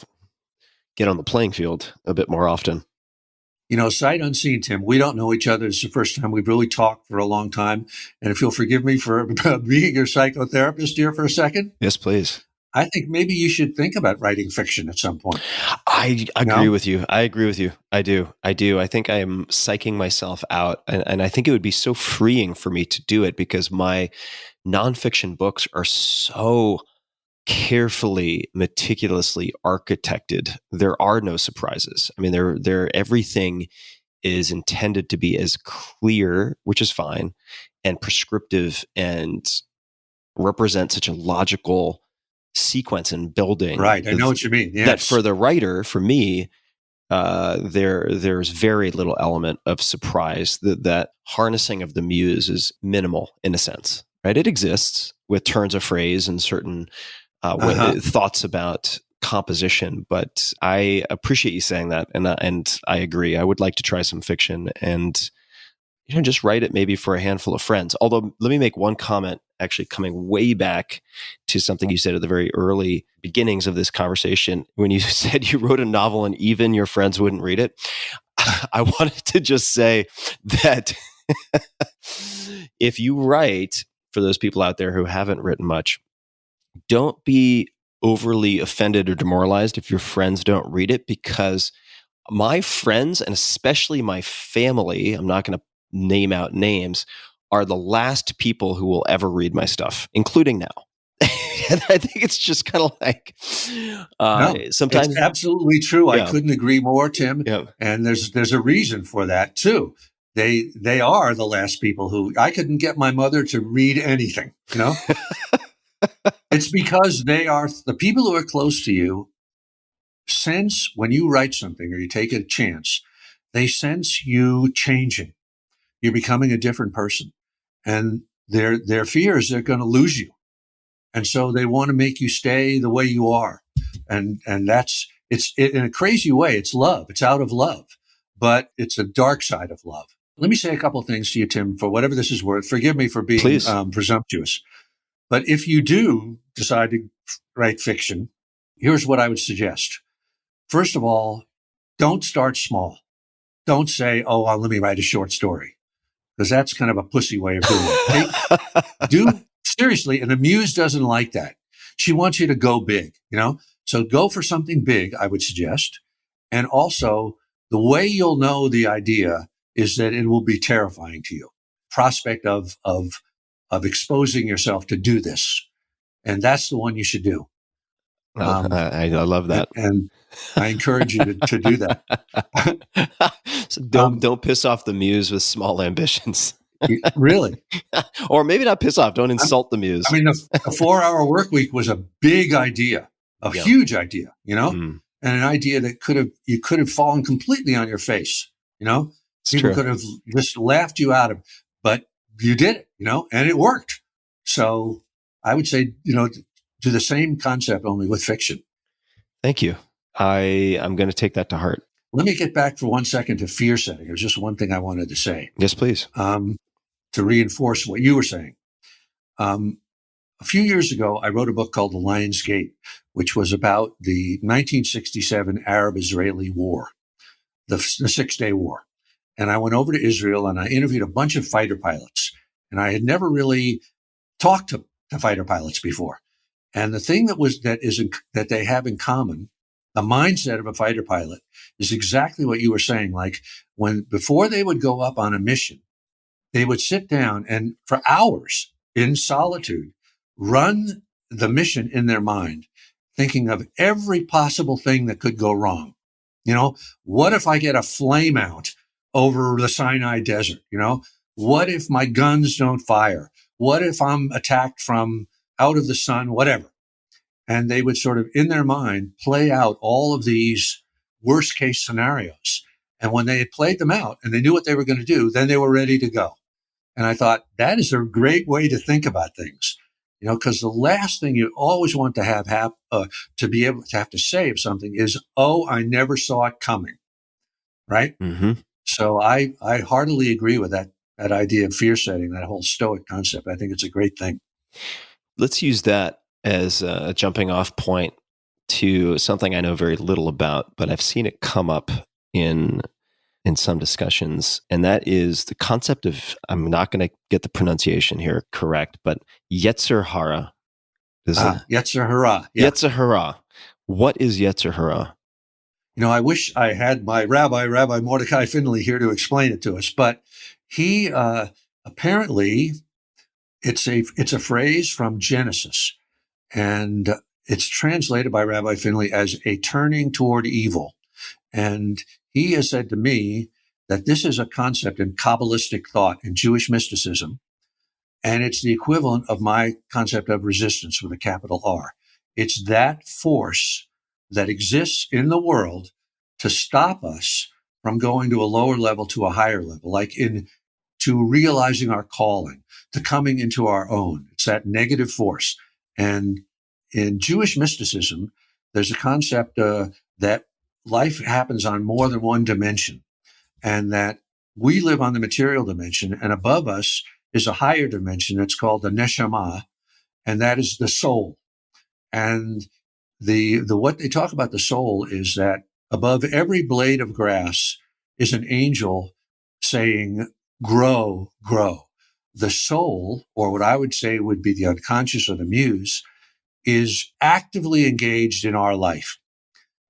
get on the playing field a bit more often. Sight unseen, Tim, we don't know each other. It's the first time we've really talked for a long time. And if you'll forgive me for being your psychotherapist here for a second. Yes, please. I think maybe you should think about writing fiction at some point. I agree with you. I agree with you. I do. I think I am psyching myself out. And I think it would be so freeing for me to do it because my nonfiction books are so carefully, meticulously architected. There are no surprises. I mean, they're everything is intended to be as clear, which is fine, and prescriptive and represent such a logical sequence and building. Right. I know what you mean. Yes. That for the writer, for me, there's very little element of surprise. That harnessing of the muse is minimal in a sense, right? It exists with turns of phrase and certain thoughts about composition, but I appreciate you saying that, and I agree. I would like to try some fiction and just write it maybe for a handful of friends. Although, let me make one comment, actually coming way back to something you said at the very early beginnings of this conversation, when you said you wrote a novel and even your friends wouldn't read it. I wanted to just say that if you write, for those people out there who haven't written much, don't be overly offended or demoralized if your friends don't read it, because my friends, and especially my family, I'm not going to name out names, are the last people who will ever read my stuff, including now. And I think it's just kind of like sometimes it's absolutely true. Yeah. I couldn't agree more, Tim. Yeah. And there's a reason for that too. They are the last people who I couldn't get my mother to read anything, It's because they are the people who are close to you sense when you write something or you take a chance, they sense you changing. You're becoming a different person. And their fear is they're going to lose you. And so they want to make you stay the way you are. And that's, it's in a crazy way. It's love. It's out of love, but it's a dark side of love. Let me say a couple of things to you, Tim, for whatever this is worth. Forgive me for being presumptuous. But if you do decide to write fiction, here's what I would suggest. First of all, don't start small. Don't say, oh, well, let me write a short story, because that's kind of a pussy way of doing it. Seriously, and the muse doesn't like that. She wants you to go big, So go for something big, I would suggest. And also, the way you'll know the idea is that it will be terrifying to you. Prospect of exposing yourself to do this. And that's the one you should do. I love that. And I encourage you to do that. So don't piss off the muse with small ambitions. Really? Or maybe not piss off. Don't insult the muse. I mean, a 4-hour work week was a big idea, huge idea, and an idea that you could have fallen completely on your face, It's People true. could have just laughed you out of, but you did it, and it worked. So I would say, do the same concept only with fiction. Thank you. I'm going to take that to heart. Let me get back for 1 second to fear setting. There's just one thing I wanted to say. Yes, please. To reinforce what you were saying. A few years ago, I wrote a book called The Lion's Gate, which was about the 1967 Arab-Israeli War, the 6-Day War. And I went over to Israel and I interviewed a bunch of fighter pilots. And I had never really talked to fighter pilots before. And the thing that they have in common, the mindset of a fighter pilot, is exactly what you were saying. Like before they would go up on a mission, they would sit down and for hours in solitude, run the mission in their mind, thinking of every possible thing that could go wrong. What if I get a flame out over the Sinai desert? What if my guns don't fire? What if I'm attacked from out of the sun, whatever? And they would sort of, in their mind, play out all of these worst case scenarios. And when they had played them out and they knew what they were going to do, then they were ready to go. And I thought that is a great way to think about things, because the last thing you always want to have to be able to have to say of something is, oh, I never saw it coming. Right. Mm-hmm. So I heartily agree with that idea of fear setting, that whole Stoic concept. I think it's a great thing. Let's use that as a jumping off point to something I know very little about, but I've seen it come up in some discussions, and that is the concept of, I'm not going to get the pronunciation here correct, but Yetzer Hara. Yetzer Hara. Yeah. Yetzer Hara. What is Yetzer Hara? I wish I had my Rabbi Mordecai Finley, here to explain it to us, but he apparently it's a phrase from Genesis, and it's translated by Rabbi Finley as a turning toward evil. And he has said to me that this is a concept in Kabbalistic thought, in Jewish mysticism, and it's the equivalent of my concept of resistance with a capital R. It's that force that exists in the world to stop us from going to a lower level to a higher level, to realizing our calling, to coming into our own. It's that negative force. And in Jewish mysticism, there's a concept that life happens on more than one dimension, and that we live on the material dimension, and above us is a higher dimension that's called the neshama, and that is the soul. And the what they talk about the soul is that above every blade of grass is an angel saying, grow, grow. The soul, or what I would say would be the unconscious or the muse, is actively engaged in our life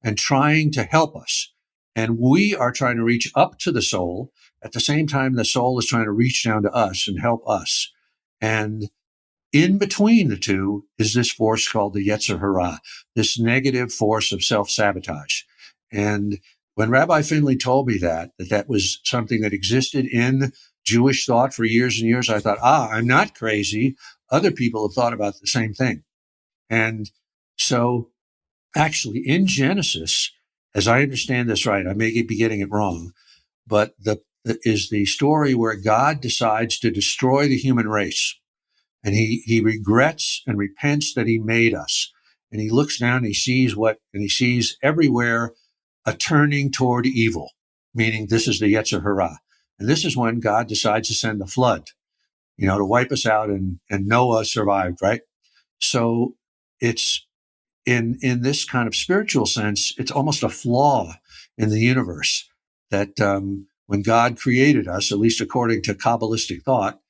and trying to help us. And we are trying to reach up to the soul at the same time the soul is trying to reach down to us and help us. And in between the two is this force called the Yetzer Hara, this negative force of self-sabotage. And when Rabbi Finley told me that was something that existed in Jewish thought for years and years, I thought, I'm not crazy. Other people have thought about the same thing. And so actually in Genesis, as I understand this right, I may be getting it wrong, but is the story where God decides to destroy the human race. And he regrets and repents that he made us. And he looks down and he sees everywhere a turning toward evil, meaning this is the Yetzer Hara. And this is when God decides to send the flood, to wipe us out, and Noah survived, right? So it's in this kind of spiritual sense, it's almost a flaw in the universe that when God created us, at least according to Kabbalistic thought,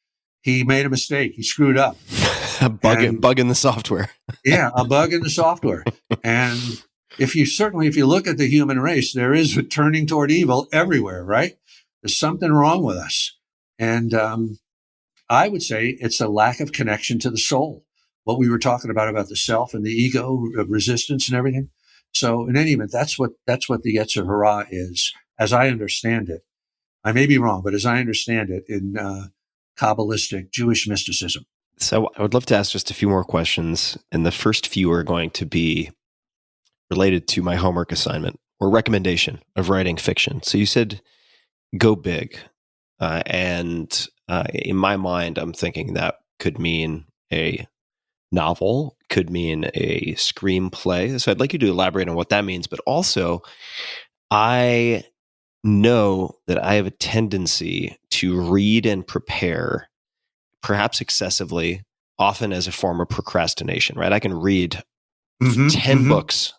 he made a mistake. He screwed up. A bug in the software. Yeah, a bug in the software. And if you look at the human race, there is a turning toward evil everywhere, right? There's something wrong with us. And I would say it's a lack of connection to the soul. What we were talking about the self and the ego, resistance and everything. So in any event, that's what the Yetzer Hara is, as I understand it. I may be wrong, but as I understand it in Kabbalistic Jewish mysticism. So I would love to ask just a few more questions, and the first few are going to be related to my homework assignment or recommendation of writing fiction. So you said go big, and in my mind, I'm thinking that could mean a novel, could mean a screenplay. So I'd like you to elaborate on what that means, but also I know that I have a tendency to read and prepare, perhaps excessively, often as a form of procrastination, right? I can read 10 books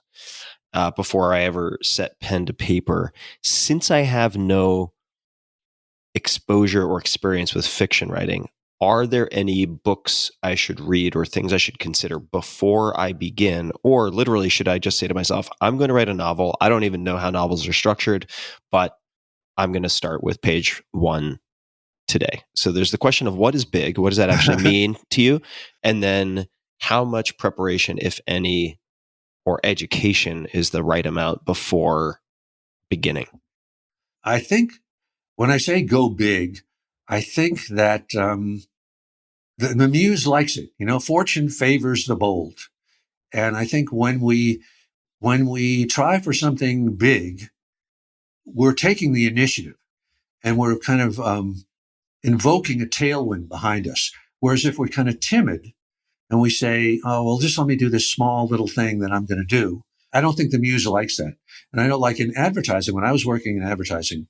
before I ever set pen to paper. Since I have no exposure or experience with fiction writing, are there any books I should read or things I should consider before I begin? Or literally, should I just say to myself, I'm going to write a novel. I don't even know how novels are structured, but I'm going to start with page 1 today. So there's the question of what is big? What does that actually mean to you? And then how much preparation, if any, or education is the right amount before beginning? I think when I say go big, I think that the muse likes it. Fortune favors the bold. And I think when we try for something big, we're taking the initiative and we're kind of invoking a tailwind behind us. Whereas if we're kind of timid and we say, oh, well, just let me do this small little thing that I'm going to do, I don't think the muse likes that. And I know, like in advertising, when I was working in advertising,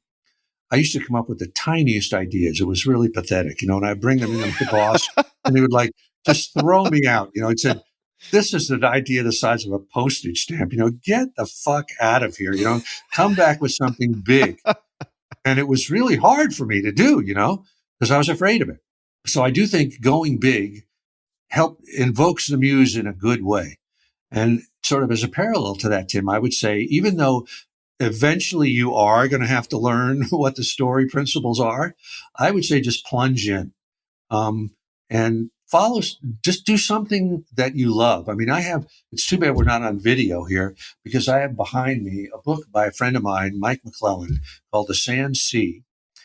I used to come up with the tiniest ideas. It was really pathetic, and I'd bring them in to the boss and he would just throw me out. He said, this is an idea the size of a postage stamp. Get the fuck out of here. Come back with something big. And it was really hard for me to do, because I was afraid of it. So I do think going big invokes the muse in a good way. And sort of as a parallel to that, Tim, I would say, even though eventually you are going to have to learn what the story principles are, I would say just plunge in and just do something that you love. I mean, it's too bad we're not on video here, because I have behind me a book by a friend of mine, Mike McClellan, called The Sand Sea.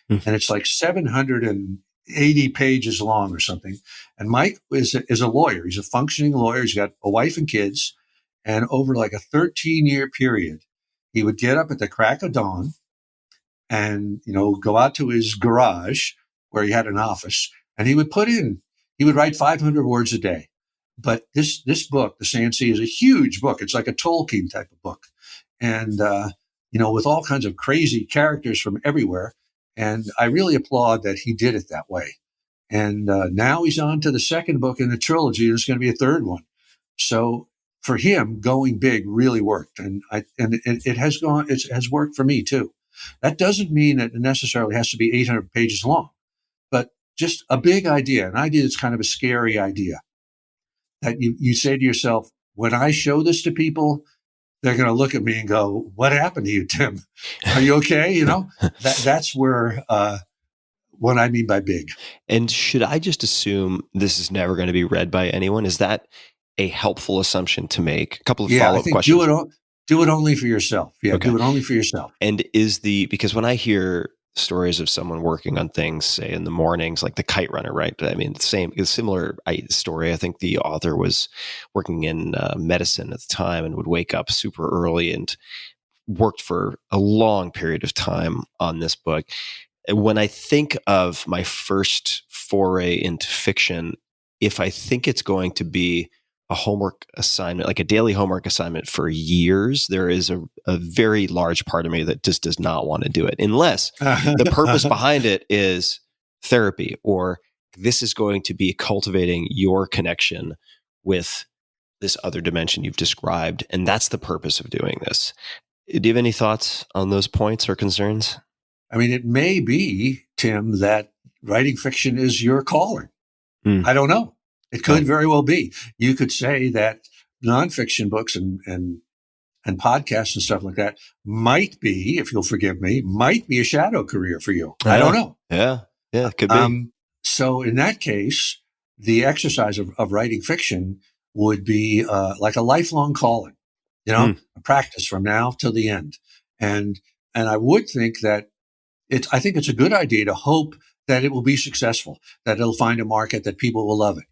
And it's like 780 pages long or something. And Mike is a lawyer. He's a functioning lawyer. He's got a wife and kids. And over like a 13-year period, he would get up at the crack of dawn and, go out to his garage where he had an office, and he would write 500 words a day. But this book, The Sand Sea, is a huge book. It's like a Tolkien type of book. And, with all kinds of crazy characters from everywhere. And I really applaud that he did it that way. And now he's on to the second book in the trilogy. There's going to be a third one. So for him, going big really worked. And it has worked for me too. That doesn't mean that it necessarily has to be 800 pages long, but just a big idea, an idea that's kind of a scary idea that you say to yourself, when I show this to people, they're going to look at me and go, "What happened to you, Tim? Are you okay?" That's where what I mean by big. And should I just assume this is never going to be read by anyone? Is that a helpful assumption to make? A couple of follow-up questions. Do it only for yourself. Yeah, okay. Do it only for yourself. And because when I hear stories of someone working on things, say in the mornings, like the Kite Runner, right? I mean, it's a similar story. I think the author was working in medicine at the time and would wake up super early and worked for a long period of time on this book. When I think of my first foray into fiction, if I think it's going to be a homework assignment, like a daily homework assignment for years, there is a very large part of me that just does not want to do it, unless the purpose behind it is therapy, or this is going to be cultivating your connection with this other dimension you've described. And that's the purpose of doing this. Do you have any thoughts on those points or concerns? I mean, it may be, Tim, that writing fiction is your calling. I don't know. It could very well be. You could say that nonfiction books and podcasts and stuff like that might be, if you'll forgive me, might be a shadow career for you. I don't know. Yeah, it could be. So in that case, the exercise of writing fiction would be like a lifelong calling, a practice from now till the end. And I would think that I think it's a good idea to hope that it will be successful, that it'll find a market, that people will love it,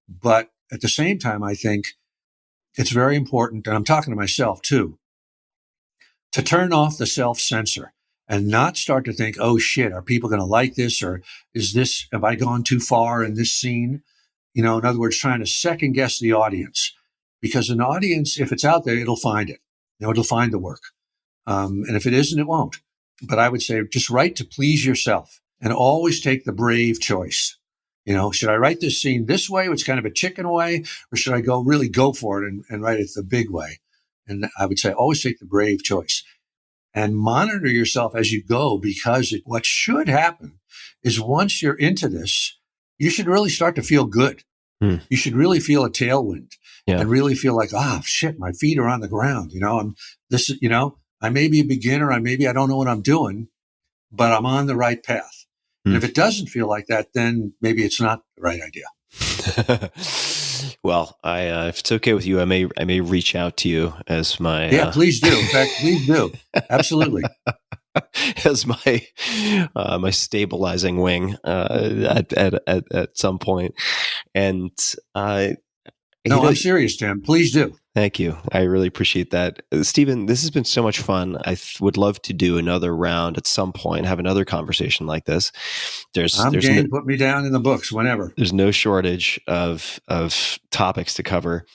But at the same time, I think it's very important, and I'm talking to myself too, to turn off the self-censor and not start to think, oh shit, are people going to like this? Or have I gone too far in this scene? In other words, trying to second guess the audience, because an audience, if it's out there, it'll find it. It'll find the work. And if it isn't, it won't. But I would say just write to please yourself. And always take the brave choice. Should I write this scene this way, which is kind of a chicken way, or should I really go for it and write it the big way? And I would say always take the brave choice and monitor yourself as you go, because what should happen is once you're into this, you should really start to feel good. You should really feel a tailwind and really feel like, shit, my feet are on the ground. I may be a beginner. I don't know what I'm doing, but I'm on the right path. And if it doesn't feel like that, then maybe it's not the right idea. Well, if it's okay with you, I may reach out to you as my please do. In fact, please do. Absolutely. As my stabilizing wing at some point. And I'm serious, Tim. Please do. Thank you. I really appreciate that. Stephen, this has been so much fun. I would love to do another round at some point, have another conversation like this. Put me down in the books whenever. There's no shortage of topics to cover.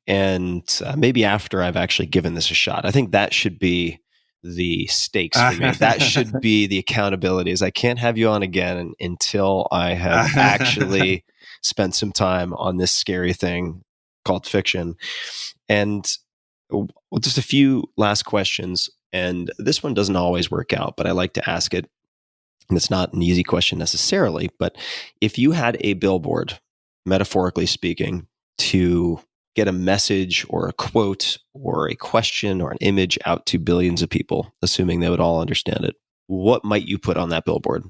And maybe after I've actually given this a shot. I think that should be the stakes for me. That should be the accountability, is I can't have you on again until I have actually spent some time on this scary thing called fiction. And just a few last questions. And this one doesn't always work out, but I like to ask it. And it's not an easy question necessarily, but if you had a billboard, metaphorically speaking, to get a message or a quote or a question or an image out to billions of people, assuming they would all understand it, what might you put on that billboard?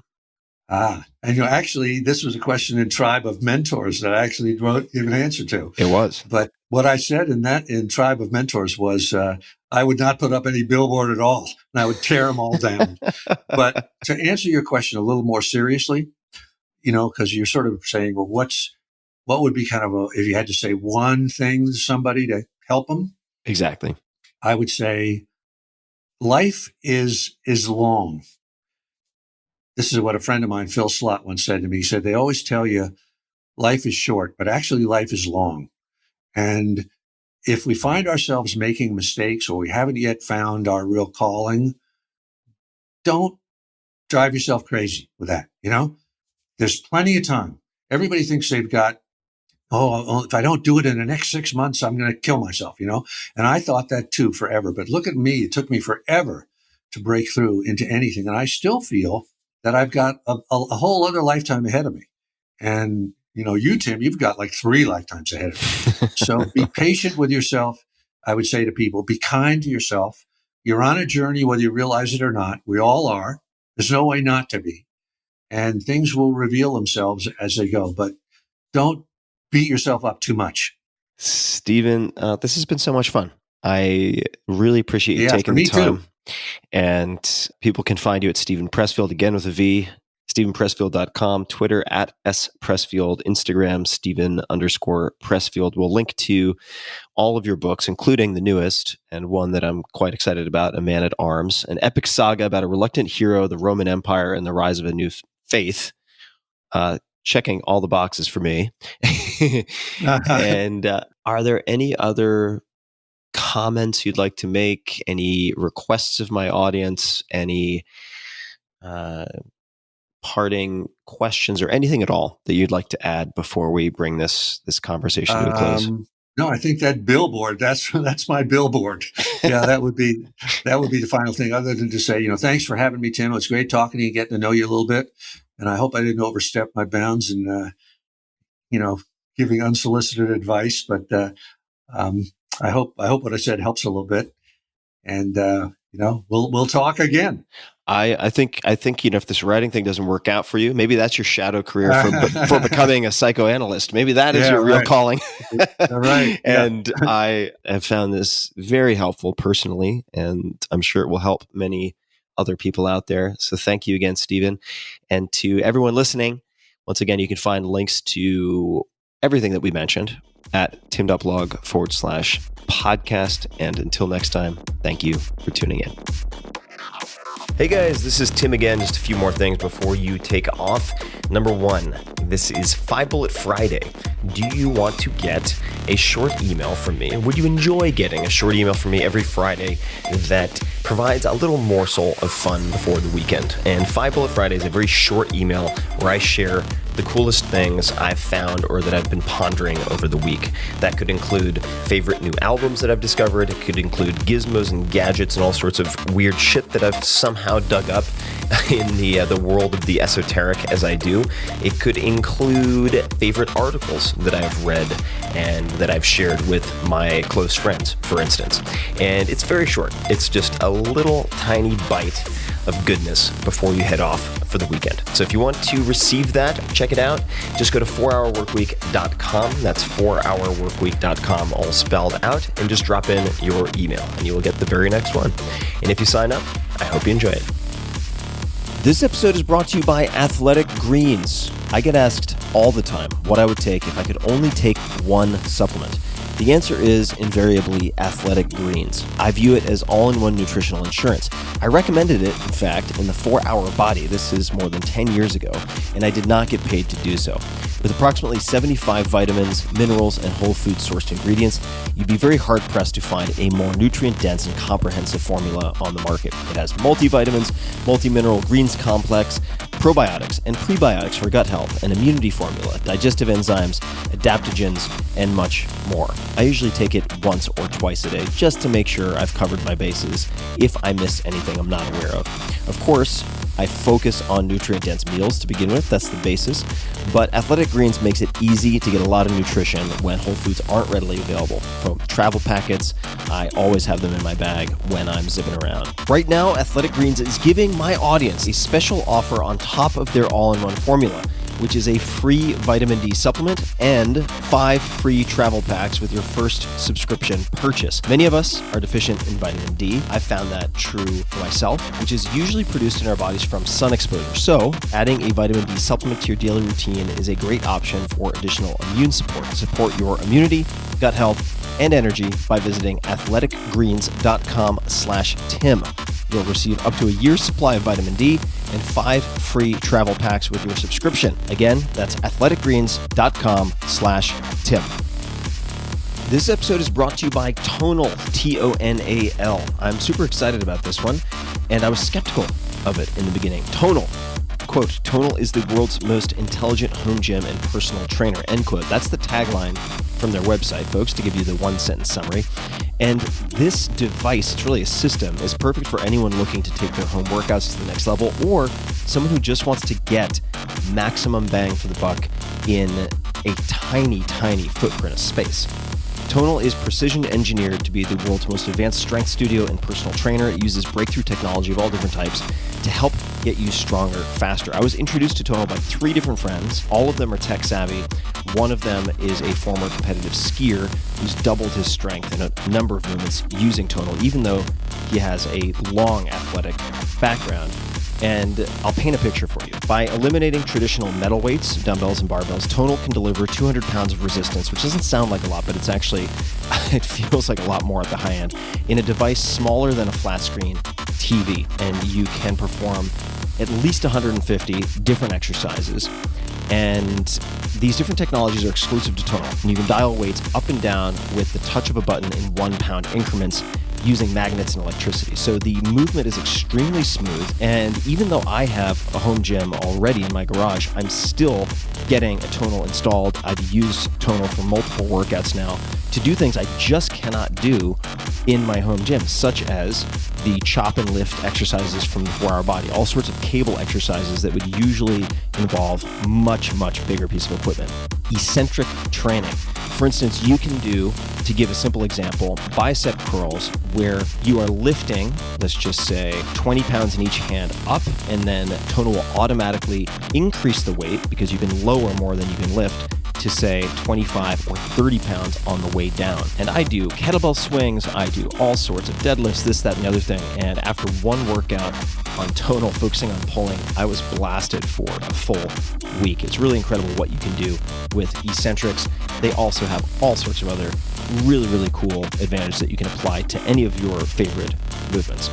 And actually, this was a question in Tribe of Mentors that I actually gave an answer to. It was. But what I said in Tribe of Mentors was, I would not put up any billboard at all, and I would tear them all down. But to answer your question a little more seriously, because you're sort of saying, well, what would be kind of if you had to say one thing to somebody to help them? Exactly. I would say life is long. This is what a friend of mine, Phil Slott, once said to me. He said, they always tell you life is short, but actually life is long. And if we find ourselves making mistakes or we haven't yet found our real calling, don't drive yourself crazy with that. There's plenty of time. Everybody thinks they've got, if I don't do it in the next 6 months, I'm going to kill myself, And I thought that too forever. But look at me. It took me forever to break through into anything. And I still feel that I've got a whole other lifetime ahead of me. And, you, Tim, you've got like 3 lifetimes ahead of you. So be patient with yourself. I would say to people, be kind to yourself. You're on a journey, whether you realize it or not. We all are. There's no way not to be. And things will reveal themselves as they go. But don't beat yourself up too much. Stephen, this has been so much fun. I really appreciate you taking the time. Too. And people can find you at Stephen Pressfield, again with a V, StephenPressfield.com, Twitter at @Pressfield, Instagram, Stephen_Pressfield. We'll link to all of your books, including the newest, and one that I'm quite excited about, A Man at Arms, an epic saga about a reluctant hero, the Roman Empire, and the rise of a new faith. Checking all the boxes for me. And are there any other comments you'd like to make? Any requests of my audience? Any parting questions or anything at all that you'd like to add before we bring this conversation to a close? No, I think that billboard, that's my billboard. Yeah, that would be the final thing, other than to say, thanks for having me, Tim. It was great talking to you, getting to know you a little bit. And I hope I didn't overstep my bounds and, giving unsolicited advice. But I hope what I said helps a little bit. And, we'll talk again. I think if this writing thing doesn't work out for you, maybe that's your shadow career for becoming a psychoanalyst. Maybe that is your real calling. Right. And I have found this very helpful personally, and I'm sure it will help many other people out there. So thank you again, Stephen. And to everyone listening, once again, you can find links to everything that we mentioned at tim.blog/podcast. And until next time, thank you for tuning in. Hey guys, this is Tim again. Just a few more things before you take off. Number one, this is 5 Bullet Friday. Do you want to get a short email from me? Would you enjoy getting a short email from me every Friday that provides a little morsel of fun before the weekend? And 5 Bullet Friday is a very short email where I share the coolest things I've found or that I've been pondering over the week. That could include favorite new albums that I've discovered. It could include gizmos and gadgets and all sorts of weird shit that I've somehow dug up in the world of the esoteric as I do. It could include favorite articles that I've read and that I've shared with my close friends, for instance. And it's very short. It's just a little tiny bite of goodness before you head off for the weekend. So if you want to receive that, check it out. Just go to 4hourworkweek.com. That's 4hourworkweek.com, all spelled out, and just drop in your email and you will get the very next one. And if you sign up, I hope you enjoy it. This episode is brought to you by Athletic Greens. I get asked all the time what I would take if I could only take one supplement. The answer is invariably Athletic Greens. I view it as all-in-one nutritional insurance. I recommended it, in fact, in the 4-Hour Body. This is more than 10 years ago, and I did not get paid to do so. With approximately 75 vitamins, minerals, and whole food-sourced ingredients, you'd be very hard-pressed to find a more nutrient-dense and comprehensive formula on the market. It has multivitamins, multi-mineral greens complex, probiotics and prebiotics for gut health, an immunity formula, digestive enzymes, adaptogens, and much more. I usually take it once or twice a day just to make sure I've covered my bases if I miss anything I'm not aware of. Of course, I focus on nutrient-dense meals to begin with. That's the basis. But Athletic Greens makes it easy to get a lot of nutrition when whole foods aren't readily available. From travel packets, I always have them in my bag when I'm zipping around. Right now, Athletic Greens is giving my audience a special offer on top of their all-in-one formula, which is a free vitamin D supplement and 5 free travel packs with your first subscription purchase. Many of us are deficient in vitamin D. I found that true for myself, which is usually produced in our bodies from sun exposure. So, adding a vitamin D supplement to your daily routine is a great option for additional immune support. Support your immunity, gut health, and energy by visiting athleticgreens.com/Tim. You'll receive up to a year's supply of vitamin D and 5 free travel packs with your subscription. Again, that's athleticgreens.com/Tim. This episode is brought to you by Tonal, Tonal. I'm super excited about this one, and I was skeptical of it in the beginning. Tonal. Quote, Tonal is the world's most intelligent home gym and personal trainer, end quote. That's the tagline from their website, folks, to give you the one-sentence summary. And this device, it's really a system, is perfect for anyone looking to take their home workouts to the next level or someone who just wants to get maximum bang for the buck in a tiny, tiny footprint of space. Tonal is precision engineered to be the world's most advanced strength studio and personal trainer. It uses breakthrough technology of all different types to help get you stronger, faster. I was introduced to Tonal by 3 different friends. All of them are tech savvy. One of them is a former competitive skier who's doubled his strength in a number of movements using Tonal, even though he has a long athletic background. And I'll paint a picture for you. By eliminating traditional metal weights, dumbbells and barbells, Tonal can deliver 200 pounds of resistance, which doesn't sound like a lot, but it's actually, it feels like a lot more at the high end, in a device smaller than a flat screen TV. And you can perform at least 150 different exercises. And these different technologies are exclusive to Tonal. And you can dial weights up and down with the touch of a button in 1 pound increments using magnets and electricity. So the movement is extremely smooth. And even though I have a home gym already in my garage, I'm still getting a Tonal installed. I've used Tonal for multiple workouts now to do things I just cannot do in my home gym, such as the chop and lift exercises from the 4-Hour Body, all sorts of cable exercises that would usually involve much, much bigger piece of equipment. Eccentric training. For instance, you can do, to give a simple example, bicep curls where you are lifting, let's just say 20 pounds in each hand up, and then Tonal will automatically increase the weight because you can lower more than you can lift to say 25 or 30 pounds on the way down. And I do kettlebell swings, I do all sorts of deadlifts, this, that, and the other thing. And after one workout on Tonal, focusing on pulling, I was blasted for a full week. It's really incredible what you can do with eccentrics. They also have all sorts of other really, really cool advantages that you can apply to any of your favorite movements.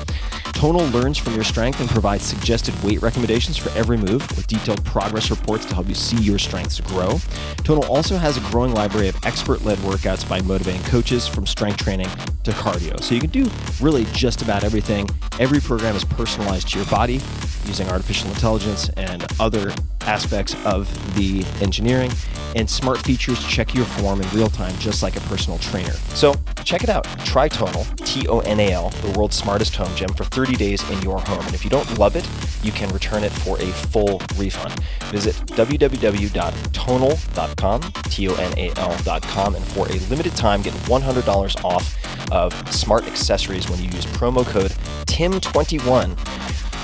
Tonal learns from your strength and provides suggested weight recommendations for every move with detailed progress reports to help you see your strengths grow. Tonal also has a growing library of expert-led workouts by motivating coaches from strength training to cardio. So you can do really just about everything. Every program is personalized to your body using artificial intelligence and other aspects of the engineering, and smart features to check your form in real time, just like a personal trainer. So check it out. Try Tonal, Tonal, the world's smartest home gym, for 30 days in your home. And if you don't love it, you can return it for a full refund. Visit www.tonal.com, Tonal.com, and for a limited time, get $100 off of smart accessories when you use promo code TIM21.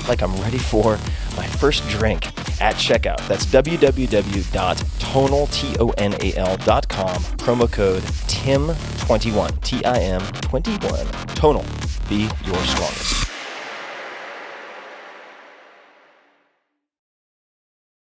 Like I'm ready for my first drink at checkout. That's www.tonal.com, promo code TIM21, TIM21. Tonal, be your strongest.